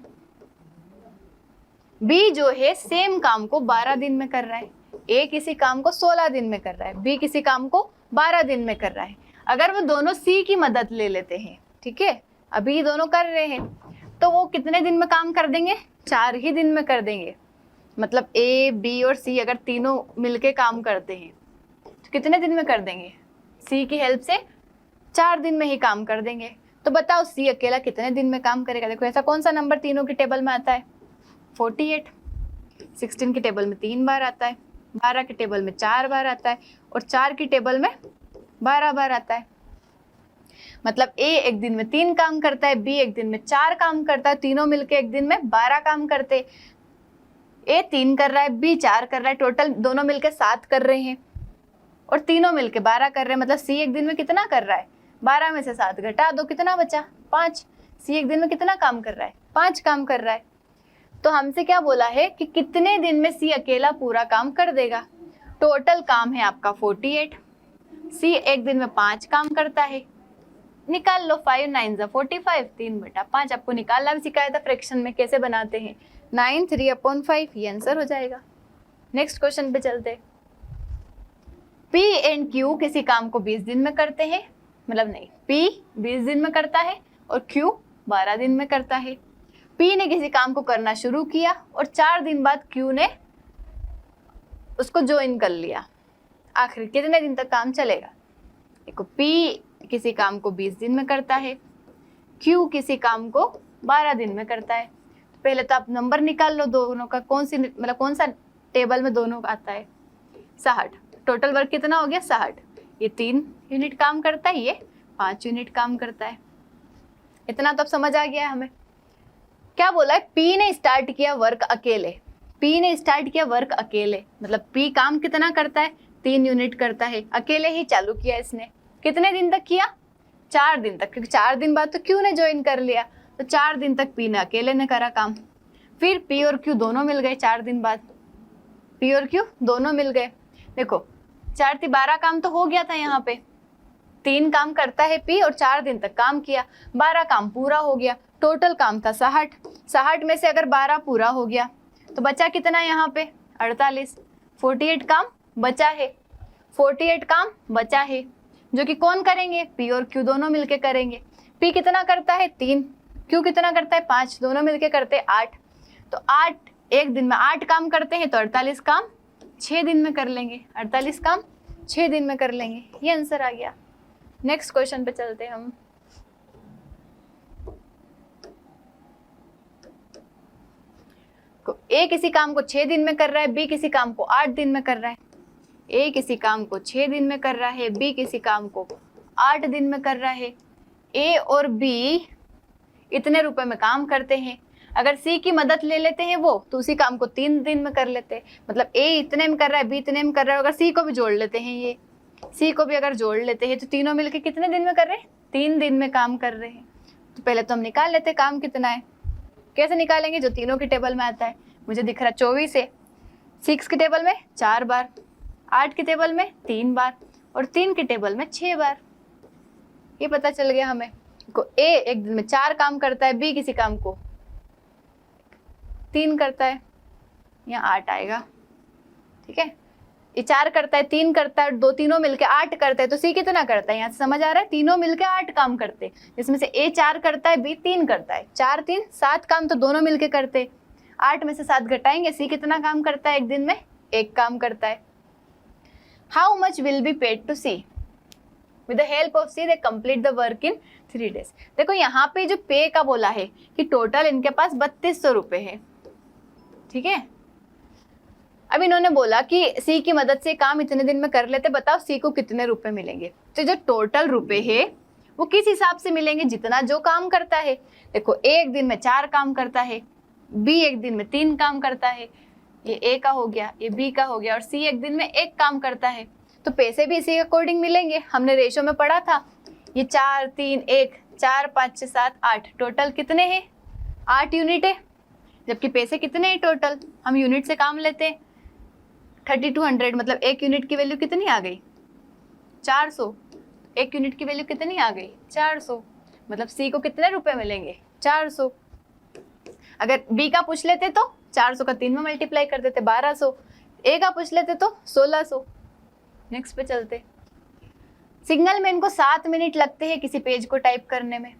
बी जो है सेम काम को 12 दिन में कर रहा है। ए किसी काम को 16 दिन में कर रहा है, बी किसी काम को 12 दिन में कर रहा है। अगर वो दोनों सी की मदद ले लेते हैं, ठीक है, अभी दोनों कर रहे हैं, तो वो कितने दिन में काम कर देंगे? 4 ही दिन में कर देंगे। मतलब ए, बी और सी अगर तीनों मिलके काम करते हैं तो कितने दिन में कर देंगे? सी की हेल्प से 4 दिन में ही काम कर देंगे। तो बताओ सी अकेला कितने दिन में काम करेगा? देखो ऐसा कौन सा नंबर तीनों की टेबल में आता है? 48। 16 की टेबल में 3 बार आता है, 12 की टेबल में 4 बार आता है और 4 की टेबल में 12 बार आता है। मतलब ए एक दिन में 3 काम करता है, बी एक दिन में 4 काम करता है, तीनों मिलके एक दिन में 12 काम करते। ए 3 कर रहा है, बी 4 कर रहा है, टोटल दोनों मिलके 7 कर रहे हैं और तीनों मिलके 12 कर रहे हैं। मतलब सी एक दिन में कितना कर रहा है? 12 में से 7 घटा दो, कितना बचा? 5। सी एक दिन में कितना काम कर रहा है? 5 काम कर रहा है। तो हमसे क्या बोला है कि कितने दिन में सी अकेला पूरा काम कर देगा? टोटल काम है आपका 48, सी एक दिन में 5 काम करता है। निकाल लो, 5 9 45, 3/5 आपको निकालना भी सिखाया था फ्रैक्शन में, कैसे बनाते हैं। 9 3/5 ये आंसर हो जाएगा। नेक्स्ट क्वेश्चन पे चलते। P एंड Q किसी काम को 20 दिन में करते हैं, मतलब नहीं, P 20 दिन में करता है और Q 12 दिन में करता है। P ने किसी काम को करना शुरू किया और 4 दिन बाद Q ने उसको ज्वाइन कर लिया। आखिर कितने दिन तक काम चलेगा? देखो P किसी काम को 20 दिन में करता है, Q किसी काम को 12 दिन में करता है। तो पहले तो आप नंबर निकाल लो दोनों का, कौन सा टेबल में दोनों का आता है? 60। टोटल वर्क कितना हो गया? 60। ये 3 यूनिट काम करता है, ये 5 यूनिट काम करता है। इतना तो अब समझ आ गया है हमें। क्या बोला है? P ने स्टार्ट किया वर्क अकेले। P ने स्टार्ट किया वर्क अकेले, मतलब P काम कितना करता है? 3 यूनिट करता है, अकेले ही चालू किया इसने। कितने दिन तक किया? 4 दिन तक, क्योंकि 4 दिन बाद तो Q ने ज्वाइन कर लिया, तो 4 दिन तक P ने अकेले ने करा काम। फिर P और Q दोनों मिल गए 4 दिन बाद, P और Q दोनों मिल गए। देखो 4 × 12 काम तो हो गया था यहाँ पे। 3 काम करता है P और 4 दिन तक काम किया, 12 काम पूरा हो गया। टोटल काम था 60। 60 में से अगर 12 पूरा हो गया तो बचा कितना यहाँ पे? 48। 48 काम बचा है, 48 काम बचा है, जो कि कौन करेंगे? P और Q दोनों मिलके करेंगे। P कितना करता है? 3। Q कितना करता है? 5। दोनों मिलके करते हैं 8। तो 8 एक दिन में 8 काम करते हैं, तो 48 काम 6 दिन में कर लेंगे। 48 काम 6 दिन में कर लेंगे। ये आंसर आ गया। नेक्स्ट क्वेश्चन पे चलते हैं हम। ए किसी काम को 6 दिन में कर रहा है, बी किसी काम को 8 दिन में कर रहा है। ए किसी काम को 6 दिन में कर रहा है, बी किसी काम को 8 दिन में कर रहा है। ए और बी इतने रुपए में काम करते हैं। अगर सी की मदद ले लेते हैं वो, तो उसी काम को 3 दिन में कर लेते हैं। मतलब ए इतने में कर रहा है, बी इतने में कर रहा है, अगर सी को भी जोड़ लेते हैं, ये सी को भी अगर जोड़ लेते हैं, तो तीनों मिलके कितने दिन में कर रहे हैं? 3 दिन में काम कर रहे हैं। तो पहले तो हम निकाल लेते हैं काम कितना है। कैसे निकालेंगे? जो तीनों की टेबल में आता है। मुझे दिख रहा 24 है, 6 की टेबल में 4 बार, 8 की टेबल में 3 बार और 3 की टेबल में 6 बार। ये पता चल गया हमें। ए एक दिन में 4 काम करता है, बी किसी काम को 3 करता है, यहाँ 8 आएगा। ठीक है, ये 4 करता है, 3 करता है, तीनों मिलके 8 करते हैं। तो सी कितना करता है? यहाँ से समझ आ रहा है, तीनों मिलके 8 काम करते हैं, जिसमें से ए 4 करता है, बी 3 करता है। 4 3 7 काम तो दोनों मिलके करते। 8 में से 7 घटाएंगे, सी कितना काम करता है? एक दिन में 1 काम करता है। How much will be paid to C? With the help of C they complete the work in 3 days। देखो यहाँ पे जो पे का बोला है कि टोटल इनके पास 3200 रुपए है। ठीक है, अब इन्होंने बोला कि सी की मदद से काम इतने दिन में कर लेते, बताओ सी को कितने रुपए मिलेंगे? तो जो टोटल रुपए है वो किस हिसाब से मिलेंगे? जितना जो काम करता है। देखो ए एक दिन में 4 काम करता है, बी एक दिन में 3 काम करता है, ये ए का हो गया, ये बी का हो गया, और सी एक दिन में 1 काम करता है। तो पैसे भी इसी के अकॉर्डिंग मिलेंगे। हमने रेशो में पढ़ा था, ये 4 3 1 4 5 6 7 8, टोटल कितने हैं? 8 यूनिट है। जबकि पैसे कितने हैं टोटल? हम यूनिट से काम लेते हैं। 3200, मतलब 1 यूनिट की वैल्यू कितनी आ गई? 400। 1 यूनिट की वैल्यू कितनी आ गई? 400। मतलब सी को कितने रुपए मिलेंगे? 400। अगर बी का पूछ लेते तो 400 का 3 में मल्टीप्लाई कर देते, 1200। ए का पूछ लेते तो 1600। नेक्स्ट पे चलते। सिग्नल मैन को 7 मिनट लगते हैं किसी पेज को टाइप करने में।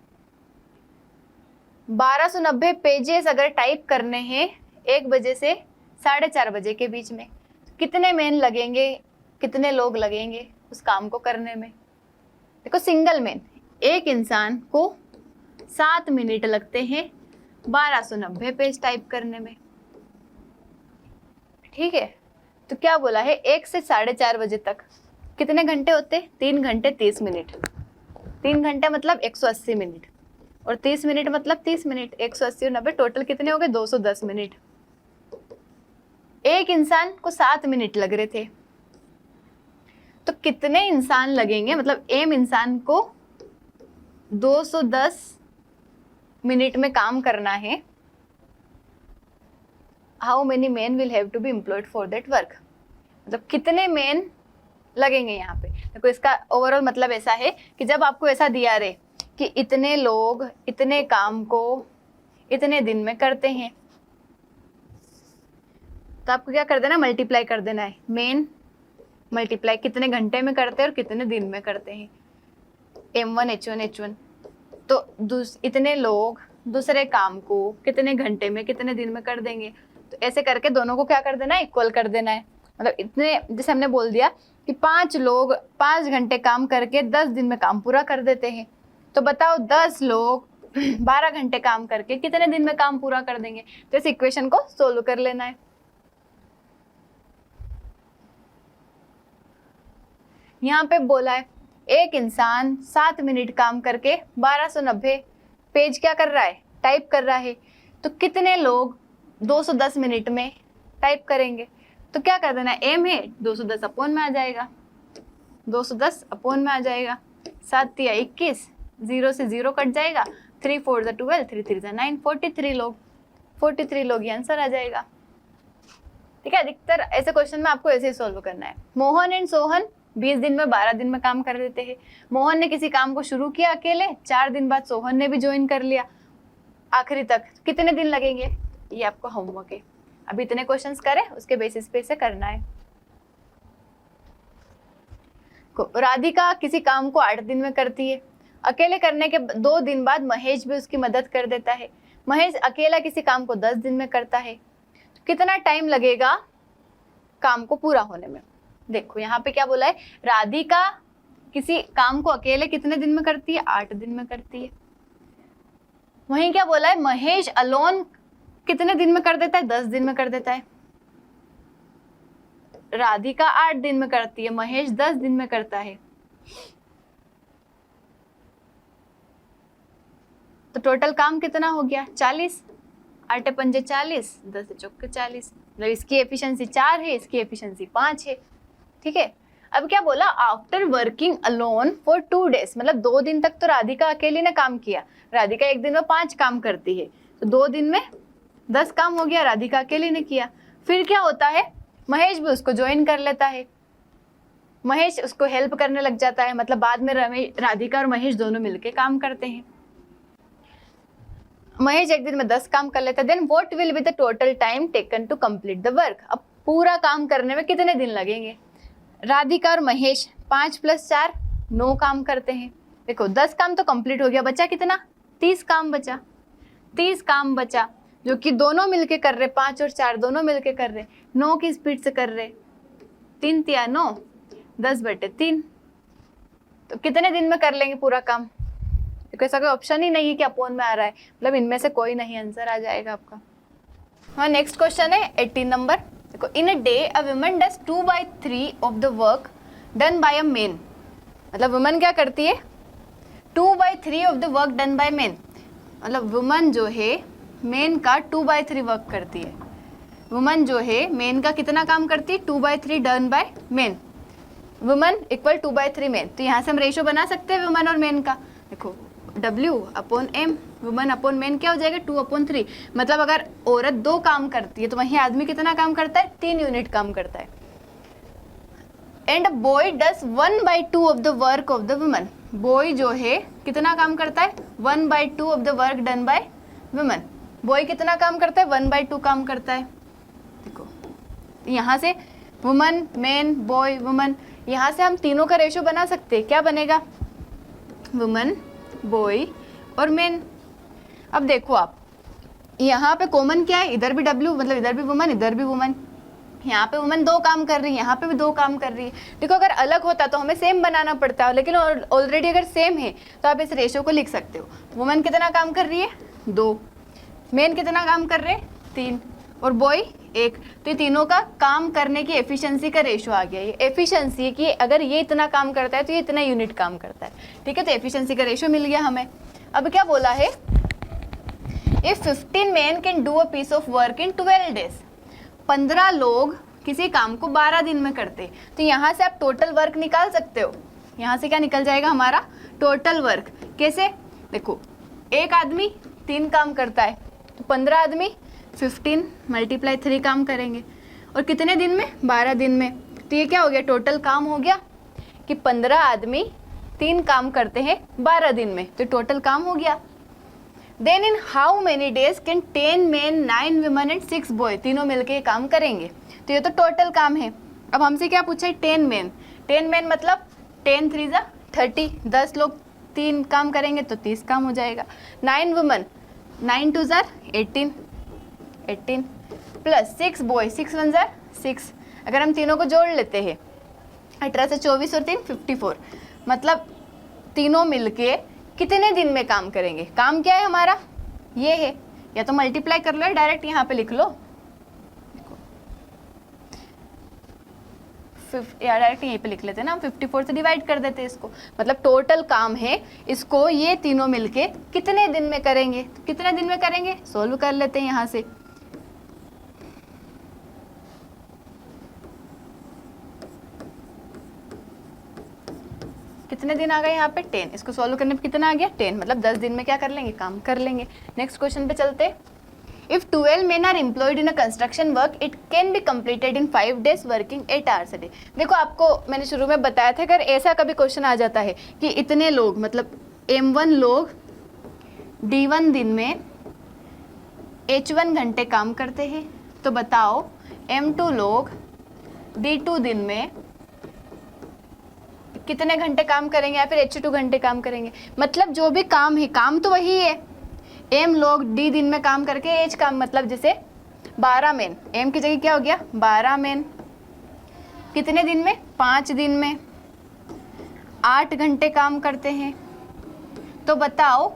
1290 पेजेस अगर टाइप करने हैं 1 बजे से 4:30 बजे के बीच में, कितने मेन लगेंगे, कितने लोग लगेंगे उस काम को करने में? देखो सिंगल मेन, एक इंसान को 7 मिनट लगते हैं 1290 पेज टाइप करने में, ठीक है। तो क्या बोला है, 1 से 4:30 बजे तक कितने घंटे होते? 3 घंटे 30 मिनट। 3 घंटे मतलब 180 मिनट, और 30 मिनट मतलब 30 मिनट। 180 और 90 टोटल कितने हो गए? 210 मिनट। एक इंसान को 7 मिनट लग रहे थे, तो कितने इंसान लगेंगे? मतलब एम इंसान को 210 मिनट में काम करना है। How many man will have to be employed for that work, मतलब कितने मैन लगेंगे यहाँ पे। देखो इसका ओवरऑल मतलब ऐसा है कि जब आपको ऐसा दिया रहे कि इतने लोग इतने काम को इतने दिन में करते हैं, तो आपको क्या कर देना, मल्टीप्लाई कर देना है। मेन मल्टीप्लाई कितने घंटे में करते हैं और कितने दिन में करते हैं, M1 H1 H1। तो इतने लोग दूसरे काम को कितने घंटे में कितने दिन में कर देंगे, तो ऐसे करके दोनों को क्या कर देना है, इक्वल कर देना है। मतलब इतने, जैसे हमने बोल दिया कि 5 लोग 5 घंटे काम करके 10 दिन में काम पूरा कर देते हैं, तो बताओ 10 लोग 12 घंटे काम करके कितने दिन में काम पूरा कर देंगे। तो इस इक्वेशन को सोल्व कर लेना है। यहाँ पे बोला है एक इंसान 7 मिनट काम करके 1290 पेज क्या कर रहा है, टाइप कर रहा है, तो कितने लोग 210 मिनट में टाइप करेंगे। तो क्या कर देना, एम है 210 अपॉन में आ जाएगा, 210 अपॉन में आ जाएगा। 7 या 21, 0 से 0 कट जाएगा, 3 4 12, 3 3 9, 43 लोग ये आंसर आ जाएगा। ठीक है, अधिकतर ऐसे क्वेश्चन में आपको ऐसे ही सोल्व करना है। मोहन एंड सोहन 20 दिन में 12 दिन में काम कर देते हैं। मोहन ने किसी काम को शुरू किया अकेले, 4 दिन बाद सोहन ने भी ज्वाइन कर लिया आखिरी तक, कितने दिन लगेंगे? ये आपको होमवर्क है। अभी इतने क्वेश्चंस करें, उसके बेसिस पे इसे करना है। राधिका किसी काम को 8 दिन में करती है। अकेले करने के 2 दिन बाद महेश भी उसकी मदद कर देता है। महेश अकेला किसी काम को 10 दिन में करता है। तो कितना टाइम लगेगा काम को पूरा होने में? देखो यहाँ पे क्या बोला है, राधिका किसी काम को अकेले कितने दिन में करती है? 8 दिन में करती है। वहीं क्या बोला है, महेश अलोन कितने दिन में कर देता है? 10 दिन में कर देता है। राधिका 8 दिन में करती है, महेश 10 दिन में करता है। तो टोटल काम कितना हो गया? 40। 8 पंजे 40, 10 चौके 40। मतलब इसकी एफिशिएंसी 4 है, इसकी एफिशिएंसी 5 है। ठीक है, अब क्या बोला, after working alone for 2 days, मतलब 2 दिन तक तो राधिका अकेली ने काम किया। राधिका एक दिन में 5 काम करती है, तो 2 दिन में 10 काम हो गया, राधिका अकेली ने किया। फिर क्या होता है, महेश भी उसको ज्वाइन कर लेता है, महेश उसको हेल्प करने लग जाता है। मतलब बाद में राधिका और महेश दोनों मिलके काम करते हैं। महेश एक दिन में 10 काम कर लेता है। Then what will be the total time taken to complete the work, अब पूरा काम करने में कितने दिन लगेंगे? राधिका और महेश 5 + 4 9 काम करते हैं। देखो 10 काम तो कंप्लीट हो गया, बचा कितना? 30 काम बचा। 30 काम बचा जो कि दोनों मिलके कर रहे, 5 और 4 दोनों मिलके कर रहे, 9 की स्पीड से कर रहे। 3 तिया 9, 10/3। तो कितने दिन में कर लेंगे पूरा काम? देखो ऐसा कोई ऑप्शन ही नहीं है कि अपॉन में आ रहा है, मतलब इनमें से कोई नहीं आंसर आ जाएगा आपका। हाँ, नेक्स्ट क्वेश्चन है 18 नंबर। देखो, in a day a woman does 2/3 of the work done by a man. मतलब वुमन क्या करती है? 2/3 of the work done by man. मतलब वुमन जो है मैन का 2/3 वर्क करती है। वुमन जो है मैन का कितना काम करती है? 2/3 done by man. Woman equal 2/3 man. तो यहाँ से हम रेशो बना सकते हैं वुमन और मैन का। देखो W/M, वुमन अपॉन मैन क्या हो जाएगा? 2/3। मतलब अगर औरत 2 काम करती है तो वहीं आदमी कितना काम करता है? 3 यूनिट काम करता है। And boy does 1/2 of the work of the woman. Boy जो है कितना काम करता है? 1/2 of the work done bye woman. Boy कितना काम करता है? 1/2 काम करता है। देखो यहाँ से वुमन, मैन, बॉय, वुमन, यहाँ से हम तीनों का रेशो बना सकते हैं। क्या बनेगा? वुमन, बॉय और मैन। अब देखो आप, यहाँ पे कॉमन क्या है, इधर भी W, मतलब इधर भी वुमन, इधर भी वुमन, यहाँ पे वुमन 2 काम कर रही है, यहाँ पे भी 2 काम कर रही है। देखो अगर अलग होता तो हमें सेम बनाना पड़ता है, लेकिन ऑलरेडी अगर सेम है तो आप इस रेशो को लिख सकते हो। वुमन कितना काम कर रही है, 2, मेन कितना काम कर रहे हैं, 3, और बॉय 1। तो ये तीनों का काम करने की एफिशिएंसी का रेशो आ गया। ये एफिशिएंसी है कि अगर ये इतना काम करता है तो ये इतना यूनिट काम करता है, ठीक है। तो एफिशिएंसी का रेशो मिल गया हमें। अब क्या बोला है, if 15 men can do a piece of work in 12 days, 15 लोग किसी काम को 12 दिन में करते, तो यहाँ से आप टोटल वर्क निकाल सकते हो। यहाँ से क्या निकल जाएगा हमारा टोटल वर्क। कैसे, देखो एक आदमी 3 काम करता है, तो 15 आदमी 15 × 3 काम करेंगे, और कितने दिन में, 12 दिन में। तो ये क्या हो गया, टोटल काम हो गया कि 15 आदमी 3 काम करते हैं 12 दिन में, तो टोटल काम हो गया। Then in how many days can 10 men, 9 women and 6 boys, तीनों मिलके काम करेंगे, तो ये तो टोटल काम है। अब हमसे क्या पूछा है, 10 men, 10 men मतलब 10 3 = 30, 10 लोग 3 काम करेंगे तो 30 काम हो जाएगा। 9 women, 9 2 = 18, 18 प्लस 6 boys, 6 1 = 6। अगर हम तीनों को जोड़ लेते हैं, 18 से 24 और 3 54, मतलब तीनों मिलके कितने दिन में काम करेंगे। काम क्या है हमारा, ये है, या तो मल्टीप्लाई कर लो या डायरेक्ट यहाँ पे लिख लो, या डायरेक्ट यहीं पे लिख लेते हैं ना, हम 54 से डिवाइड कर देते हैं इसको। मतलब टोटल काम है, इसको ये तीनों मिलके कितने दिन में करेंगे, तो कितने दिन में करेंगे, सोल्व कर लेते हैं यहाँ से। कितने दिन आ गए यहाँ पे, 10, इसको सॉल्व करने पे कितना आ गया, 10, मतलब 10 दिन में क्या कर लेंगे, काम कर लेंगे। नेक्स्ट क्वेश्चन पे चलते। If 12 men are employed in a construction work, it can be completed in 5 days working 8 hours a day। देखो आपको मैंने शुरू में बताया था, अगर ऐसा कभी क्वेश्चन आ जाता है कि इतने लोग, मतलब M1 लोग D1 दिन में H1 घंटे काम करते हैं, तो बताओ M2 लोग D2 दिन में कितने घंटे काम करेंगे, या फिर H2 घंटे काम करेंगे। मतलब जो भी काम है, काम तो वही है। M लोग D दिन में काम करके H काम, मतलब जैसे 12 men, M की जगह क्या हो गया 12 men, कितने दिन में, 5 दिन में 8 घंटे काम करते हैं। तो बताओ,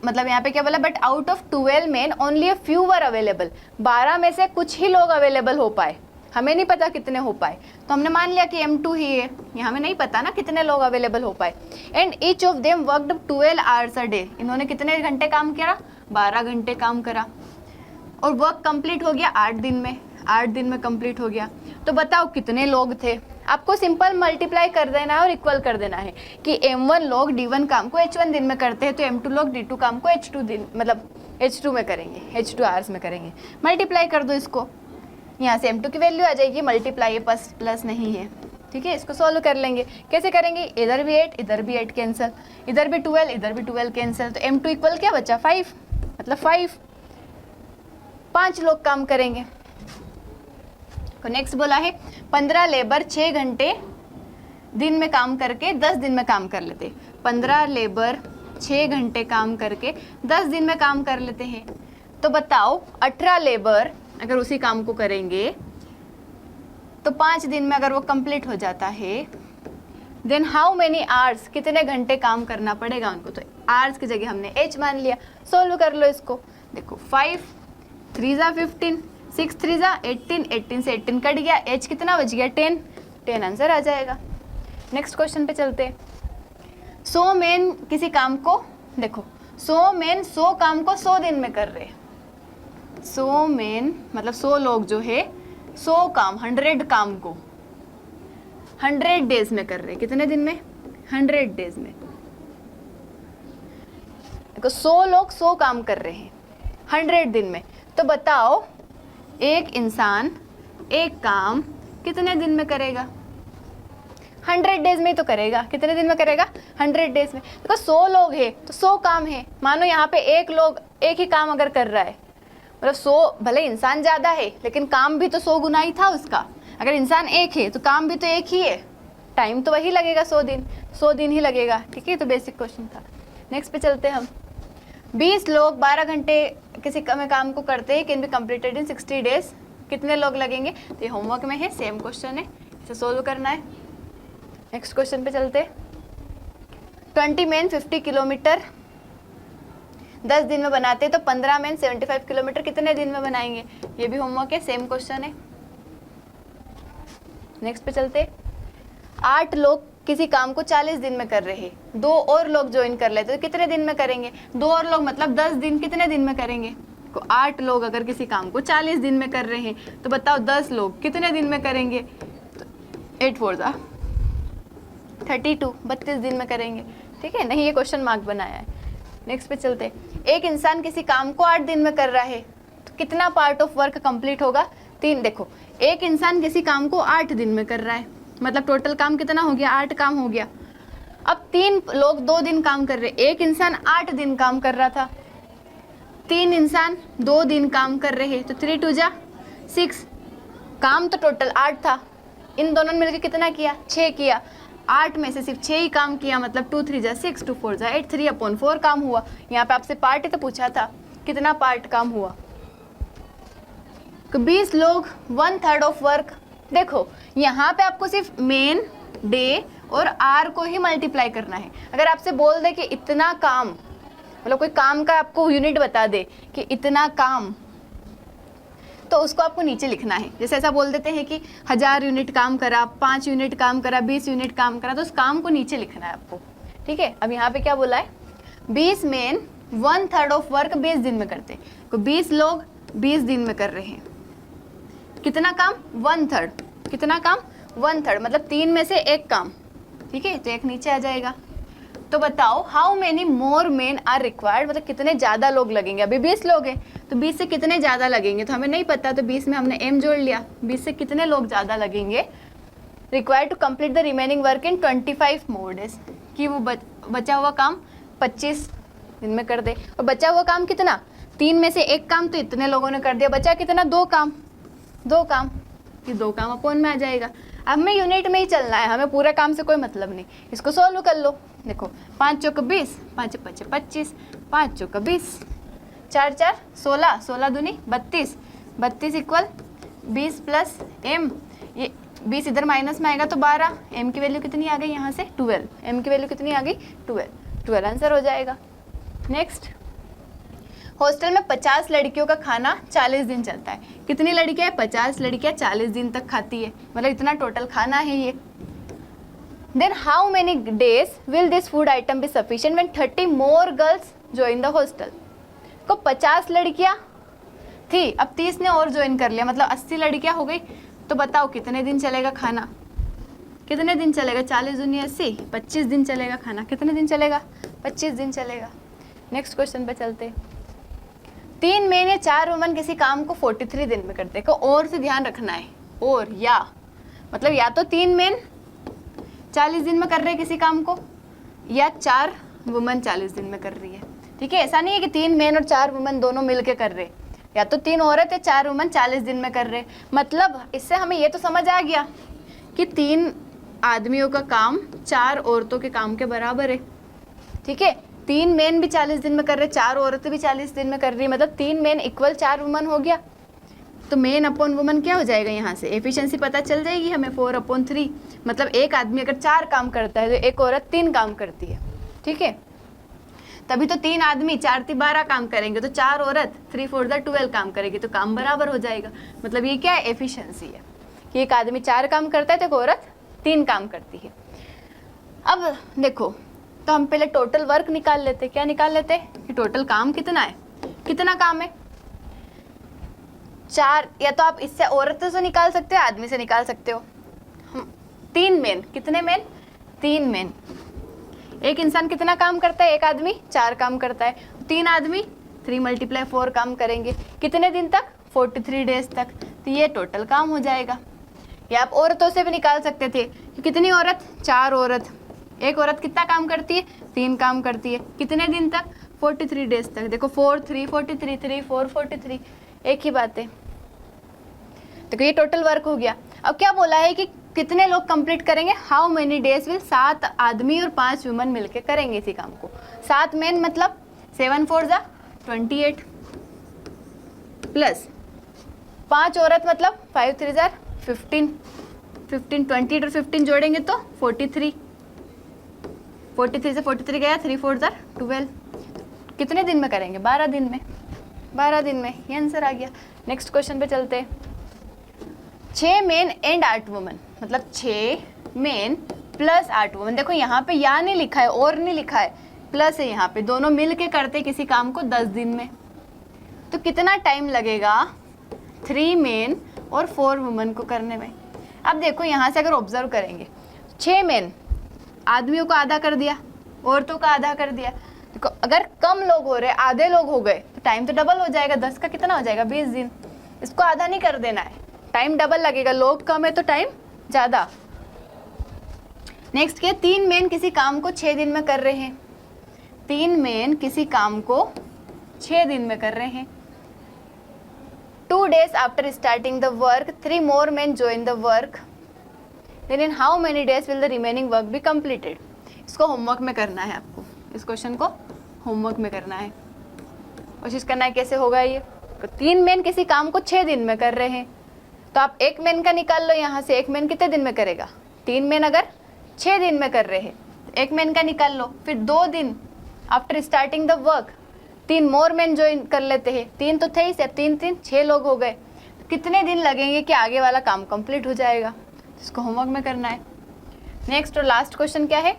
मतलब यहाँ पे क्या बोला, but out of 12 men only a few were available, 12 में से कुछ ही लोग अवेलेबल हो पाए, हमें नहीं पता कितने हो पाए, तो हमने मान लिया कि M2 ही है, ये हमें नहीं पता ना कितने लोग अवेलेबल हो पाए। And each of them worked 12 hours a day, इन्होंने कितने घंटे काम किया, 12 घंटे काम करा, और वर्क कंप्लीट हो गया 8 दिन में, 8 दिन में कंप्लीट हो गया। तो बताओ कितने लोग थे। आपको सिंपल मल्टीप्लाई कर देना है और इक्वल कर देना है कि M1 लोग D1 काम को H1 दिन में करते हैं, तो M2 लोग D2 काम को H2 दिन, मतलब H2 में करेंगे, H2 आवर्स में करेंगे। मल्टीप्लाई कर दो इसको, यहाँ से M2 की वैल्यू आ जाएगी, मल्टीप्लाई है, प्लस नहीं है, ठीक है। इसको सॉल्व कर लेंगे, कैसे करेंगे, इधर भी 8 इधर भी 8 कैंसिल, इधर भी 12 इधर भी 12 कैंसिल, तो M2 इक्वल क्या बचा 5, मतलब 5 लोग काम करेंगे। तो नेक्स्ट बोला है 15 लेबर 6 घंटे दिन में काम करके 10 दिन में काम कर लेते। 15 लेबर 6 घंटे काम करके 10 दिन में काम कर लेते हैं। तो बताओ 18 लेबर अगर उसी काम को करेंगे तो 5 दिन में अगर वो कंप्लीट हो जाता है, देन हाउ मेनी आवर्स, कितने घंटे काम करना पड़ेगा उनको। तो आवर्स की जगह हमने H मान लिया। सोल्व कर लो इसको, देखो 5 3 = 15, 6 3 = 18, 18 से 18 कट गया, H कितना बच गया 10, 10 आंसर आ जाएगा। नेक्स्ट क्वेश्चन पे चलते हैं। 100 मैन किसी काम को, देखो 100 मैन 100 काम को 100 दिन में कर रहे हैं। 100 मैन मतलब 100 लोग जो है 100 काम 100 काम को 100 डेज में कर रहे हैं। कितने दिन में, 100 डेज में। देखो 100 लोग 100 काम कर रहे हैं 100 दिन में। तो बताओ एक इंसान एक काम कितने दिन में करेगा, 100 डेज में तो करेगा। कितने दिन में करेगा, 100 डेज में। देखो 100 लोग है तो 100 काम है। मानो यहाँ पे एक लोग एक ही काम अगर कर रहा है, मतलब 100, भले इंसान ज़्यादा है लेकिन काम भी तो 100 गुना ही था उसका। अगर इंसान एक है तो काम भी तो एक ही है, टाइम तो वही लगेगा 100 दिन ही लगेगा, ठीक है। तो बेसिक क्वेश्चन था। नेक्स्ट पे चलते हैं हम। 20 लोग 12 घंटे किसी काम को करते हैं, can be completed in 60 days, कितने लोग लगेंगे? तो ये होमवर्क में है, सेम क्वेश्चन है, इसे सोल्व करना है। नेक्स्ट क्वेश्चन पे चलते। 20 मैन 50 किलोमीटर 10 दिन में बनाते हैं, तो 15 मैन 75 किलोमीटर कितने दिन में बनाएंगे? ये भी होमवर्क है, सेम क्वेश्चन है। नेक्स्ट पे चलते। 8 लोग किसी काम को 40 दिन में कर रहे हैं, 2 और लोग ज्वाइन कर लेते तो कितने दिन में करेंगे? 2 और लोग मतलब 10 दिन, कितने दिन में करेंगे? तो 8 लोग अगर किसी काम को 40 दिन में कर रहे हैं तो बताओ 10 लोग कितने दिन में करेंगे? तो 8 4 जा 32, 32 दिन में करेंगे। ठीक है, नहीं ये क्वेश्चन मार्क बनाया है। नेक्स्ट पे चलते। एक इंसान किसी काम को 8 दिन में कर रहा है तो कितना पार्ट ऑफ वर्क कंप्लीट होगा? 3। देखो, एक इंसान किसी काम को 8 दिन में कर रहा है, मतलब टोटल काम कितना हो गया? 8 काम हो गया। अब 3 लोग 2 दिन काम कर रहे, एक इंसान 8 दिन काम कर रहा था, 3 इंसान 2 दिन काम कर रहे हैं, तो 3 2 जा 6। काम तो टोटल 8 था, इन दोनों ने मिलकर कितना किया? 6 किया। 8 में से सिर्फ 6 ही काम किया, मतलब 2 3 जा 6, 2 4 जा 8, 3/4 काम हुआ। यहाँ पे आपसे पार्ट ही तो पूछा था, कितना पार्ट काम हुआ? 20 लोग 1/3 ऑफ वर्क। देखो यहाँ पे आपको सिर्फ मेन, डे और आर को ही मल्टीप्लाई करना है। अगर आपसे बोल दे कि इतना काम, मतलब कोई काम का आपको यूनिट बता दे कि इतना काम, तो उसको आपको नीचे लिखना है। जैसे ऐसा बोल देते हैं कि 1000 यूनिट काम करा, 5 यूनिट काम करा, 20 यूनिट काम करा, तो उस काम को नीचे लिखना है आपको। ठीक है, अब यहाँ पे क्या बोला है? 20 मेन 1/3 ऑफ वर्क 20 दिन में करते, तो 20 लोग 20 दिन में कर रहे हैं, कितना काम? 1/3। कितना काम? 1/3, मतलब 3 में से 1 काम। ठीक है, तो 1 नीचे आ जाएगा। तो बताओ how many more men are required, मतलब कितने ज़्यादा लोग लगेंगे? अभी 20 लोग हैं, तो 20 से कितने ज़्यादा लगेंगे तो हमें नहीं पता, तो 20 में हमने m जोड़ लिया। 20 से कितने लोग ज़्यादा लगेंगे? Required to complete the remaining work in 25 more days, कि वो बचा हुआ काम 25 दिन में कर दे। और बचा हुआ काम कितना? 3 में से 1 काम तो इतने लोगों ने कर दिया, बचा कितना? 2 काम। 2 काम, ये 2 काम अपॉन में आ जाएगा। अब हमें यूनिट में ही चलना है, हमें पूरा काम से कोई मतलब नहीं। इसको सॉल्व कर लो। देखो 5 चौक 20, 5 5 25, 5 चौक 20, 4 4 16, 16 दूनी 32, 32 इक्वल 20 प्लस m, ये 20 इधर माइनस में आएगा तो 12, m की वैल्यू कितनी आ गई यहाँ से? 12, m की वैल्यू कितनी आ गई? 12 आंसर हो जाएगा। नेक्स्ट, हॉस्टल में 50 लड़कियों का खाना 40 दिन चलता है। कितनी लड़कियां? 50 लड़कियां 40 दिन तक खाती है, मतलब इतना टोटल खाना है ये। Then how many days will this food item be sufficient when 30 more girls join the hostel? को 50 लड़कियां थी, अब 30 ने और ज्वाइन कर लिया, मतलब 80 लड़कियां हो गई। तो बताओ कितने दिन चलेगा खाना? कितने दिन चलेगा? 40 दूनी 80, 25 दिन चलेगा खाना। कितने दिन चलेगा? 25 दिन चलेगा। नेक्स्ट क्वेश्चन पे चलते। 3 मेन या 4 वुमन किसी काम को 43 दिन में करते हैं, को और से ध्यान रखना है। और या मतलब या तो 3 मेन 40 दिन में कर रहे हैं किसी काम को, या 4 वुमन 40 दिन में कर रही है। ठीक है, ऐसा नहीं है कि 3 मेन और 4 वुमन दोनों मिलके कर रहे, या तो 3 औरत या 4 वुमन 40 दिन में कर रहे। मतलब इससे हमें ये तो समझ आ गया कि 3 आदमियों का काम 4 औरतों के काम के बराबर है। ठीक है, 3 मेन भी 40 दिन में कर रहे, 4 औरतें भी 40 दिन में कर रही है, मतलब 3 मेन इक्वल 4 वुमन हो गया। तो मेन अपॉन वुमन क्या हो जाएगा? यहाँ से एफिशिएंसी पता चल जाएगी हमें, 4/3। मतलब एक आदमी अगर 4 काम करता है तो एक औरत 3 काम करती है। ठीक है, तभी तो 3 आदमी 4 3 12 काम करेंगे, तो 4 औरत 3 4 12 काम करेगी, तो काम बराबर हो जाएगा। मतलब ये क्या है? एफिशिएंसी है कि एक आदमी 4 काम करता है तो एक औरत 3 काम करती है। अब देखो, तो हम पहले टोटल वर्क निकाल लेते। क्या निकाल लेते? कि टोटल काम कितना है, कितना काम है? 4, या तो आप इससे औरतों से निकाल सकते हो, आदमी से निकाल सकते हो। 3 मेन, कितने मेन? 3 मेन। एक इंसान कितना काम करता है? एक आदमी 4 काम करता है, 3 आदमी 3 × 4 काम करेंगे, कितने दिन तक? 43 डेज तक। तो ये टोटल काम हो जाएगा। या आप औरतों से भी निकाल सकते थे, कितनी औरत? 4 औरत, एक औरत कितना काम करती है? 3 काम करती है, कितने दिन तक? 43 डेज तक। देखो 4 3 43, 3 4 43, एक ही बात है। तो ये टोटल वर्क हो गया। अब क्या बोला है कि कितने लोग कंप्लीट करेंगे? हाउ मेनी डेज विल 7 आदमी और 5 वुमन मिलके करेंगे इसी काम को। 7 मेन मतलब 7 4 जा 28 प्लस 5 औरत मतलब 5 3 जार 15 28 और 15 जोड़ेंगे तो 43 से 43 गया 3 4 जार 12। कितने दिन में करेंगे? 12 दिन में। 12 दिन में ये आंसर आ गया। नेक्स्ट क्वेश्चन पे चलते हैं। 6 मेन एंड 8 वुमेन मतलब 6 मेन प्लस 8 वुमेन। देखो यहाँ पे या नहीं लिखा है और नहीं लिखा है, प्लस है यहाँ पे। दोनों मिल के करते किसी काम को 10 दिन में, तो कितना टाइम लगेगा 3 मेन और 4 वुमेन को करने में? अब देखो यहाँ से अगर ऑब्जर्व करेंगे, 6 मेन आदमियों को आधा कर दिया, औरतों का आधा कर दिया। देखो अगर कम लोग हो रहे, आधे लोग हो गए, तो टाइम तो डबल हो जाएगा। 10 का कितना हो जाएगा? 20 दिन। इसको आधा नहीं कर देना है, टाइम डबल लगेगा। लोग कम है तो टाइम ज़्यादा। नेक्स्ट क्या? 3 मेन किसी काम को 6 दिन में कर रहे हैं। 3 मेन किसी काम को 6 दिन में कर रहे हैं। 2 days after starting the work, 3 more men join the work. Then in how many days will the remaining work be completed? इसको होमवर्क में करना है आपको। इस क्वेश्चन को होमवर्क में करना है, कोशिश करना है कैसे होगा ये। तो 3 मेन किसी काम को 6 दिन में कर रहे हैं, तो आप 1 मेन का निकाल लो यहाँ से। 1 मेन कितने दिन में करेगा? 3 मेन अगर 6 दिन में कर रहे हैं, 1 मेन का निकाल लो। फिर 2 दिन after starting the work 3 more main join कर लेते हैं। 3 तो थे ही से, 3 3 6 लोग हो गए। कितने दिन लगेंगे कि आगे वाला काम कंप्लीट हो जाएगा? इसको होमवर्क में करना है। नेक्स्ट और लास्ट क्वेश्चन क्या है?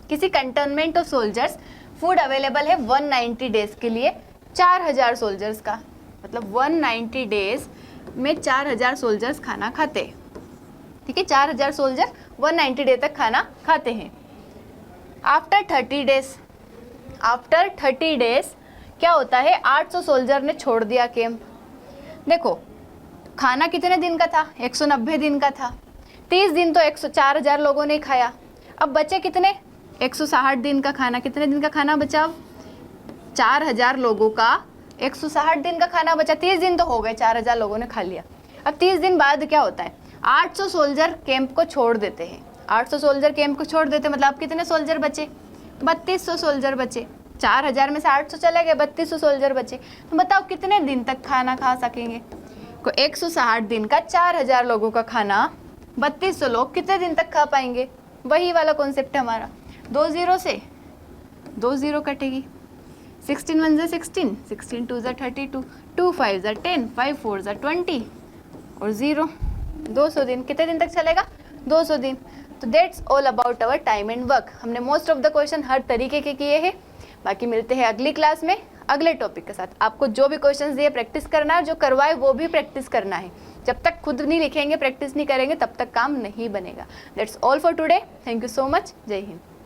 किसी cantonment of soldiers food available है 190 डेज के लिए 4000 सोल्जर्स का, मतलब 190 डेज में 4000 सोल्जर्स खाना खाते हैं। ठीक है, 4000 सोल्जर 190 डे तक खाना खाते हैं। आफ्टर 30 डेज क्या होता है? 800 सोल्जर ने छोड़ दिया कैंप। देखो खाना कितने दिन का था? 190 दिन का था। 30 दिन तो 4000 लोगों ने खाया। अब बचे कितने? 160 दिन का खाना। कितने दिन का खाना बचा? 4000 लोगों का 160 दिन का खाना बचा। 30 दिन तो हो गए, 4000 लोगों ने खा लिया। अब 30 दिन बाद क्या होता है? 800 सोल्जर कैंप को छोड़ देते हैं। 800 सोल्जर कैंप को छोड़ देते, मतलब अब कितने सोल्जर बचे? 3200 सोल्जर बचे। 4000 में से 800 चले गए, 3200 सोल्जर बचे। तो बताओ कितने दिन तक खाना खा सकेंगे? को 160 दिन का 4000 लोगों का खाना 3200 लोग कितने दिन तक खा पाएंगे? वही वाला कॉन्सेप्ट है हमारा। 2 0 से 2 0 कटेगी। 16 1 ज़ा 16, 16 2 ज़ा 32, 2 5 ज़ा 10, 5 4 ज़ा 20 और 0 200 दिन। कितने दिन तक चलेगा? 200 दिन। तो that's all about our time and work. हमने मोस्ट ऑफ द क्वेश्चन हर तरीके के किए हैं। बाकी मिलते हैं अगली क्लास में अगले टॉपिक के साथ। आपको जो भी क्वेश्चंस दिए प्रैक्टिस करना है, जो करवाए वो भी प्रैक्टिस करना है। जब तक खुद नहीं लिखेंगे, प्रैक्टिस नहीं करेंगे, तब तक काम नहीं बनेगा। That's all for today. Thank you so much. जय हिंद।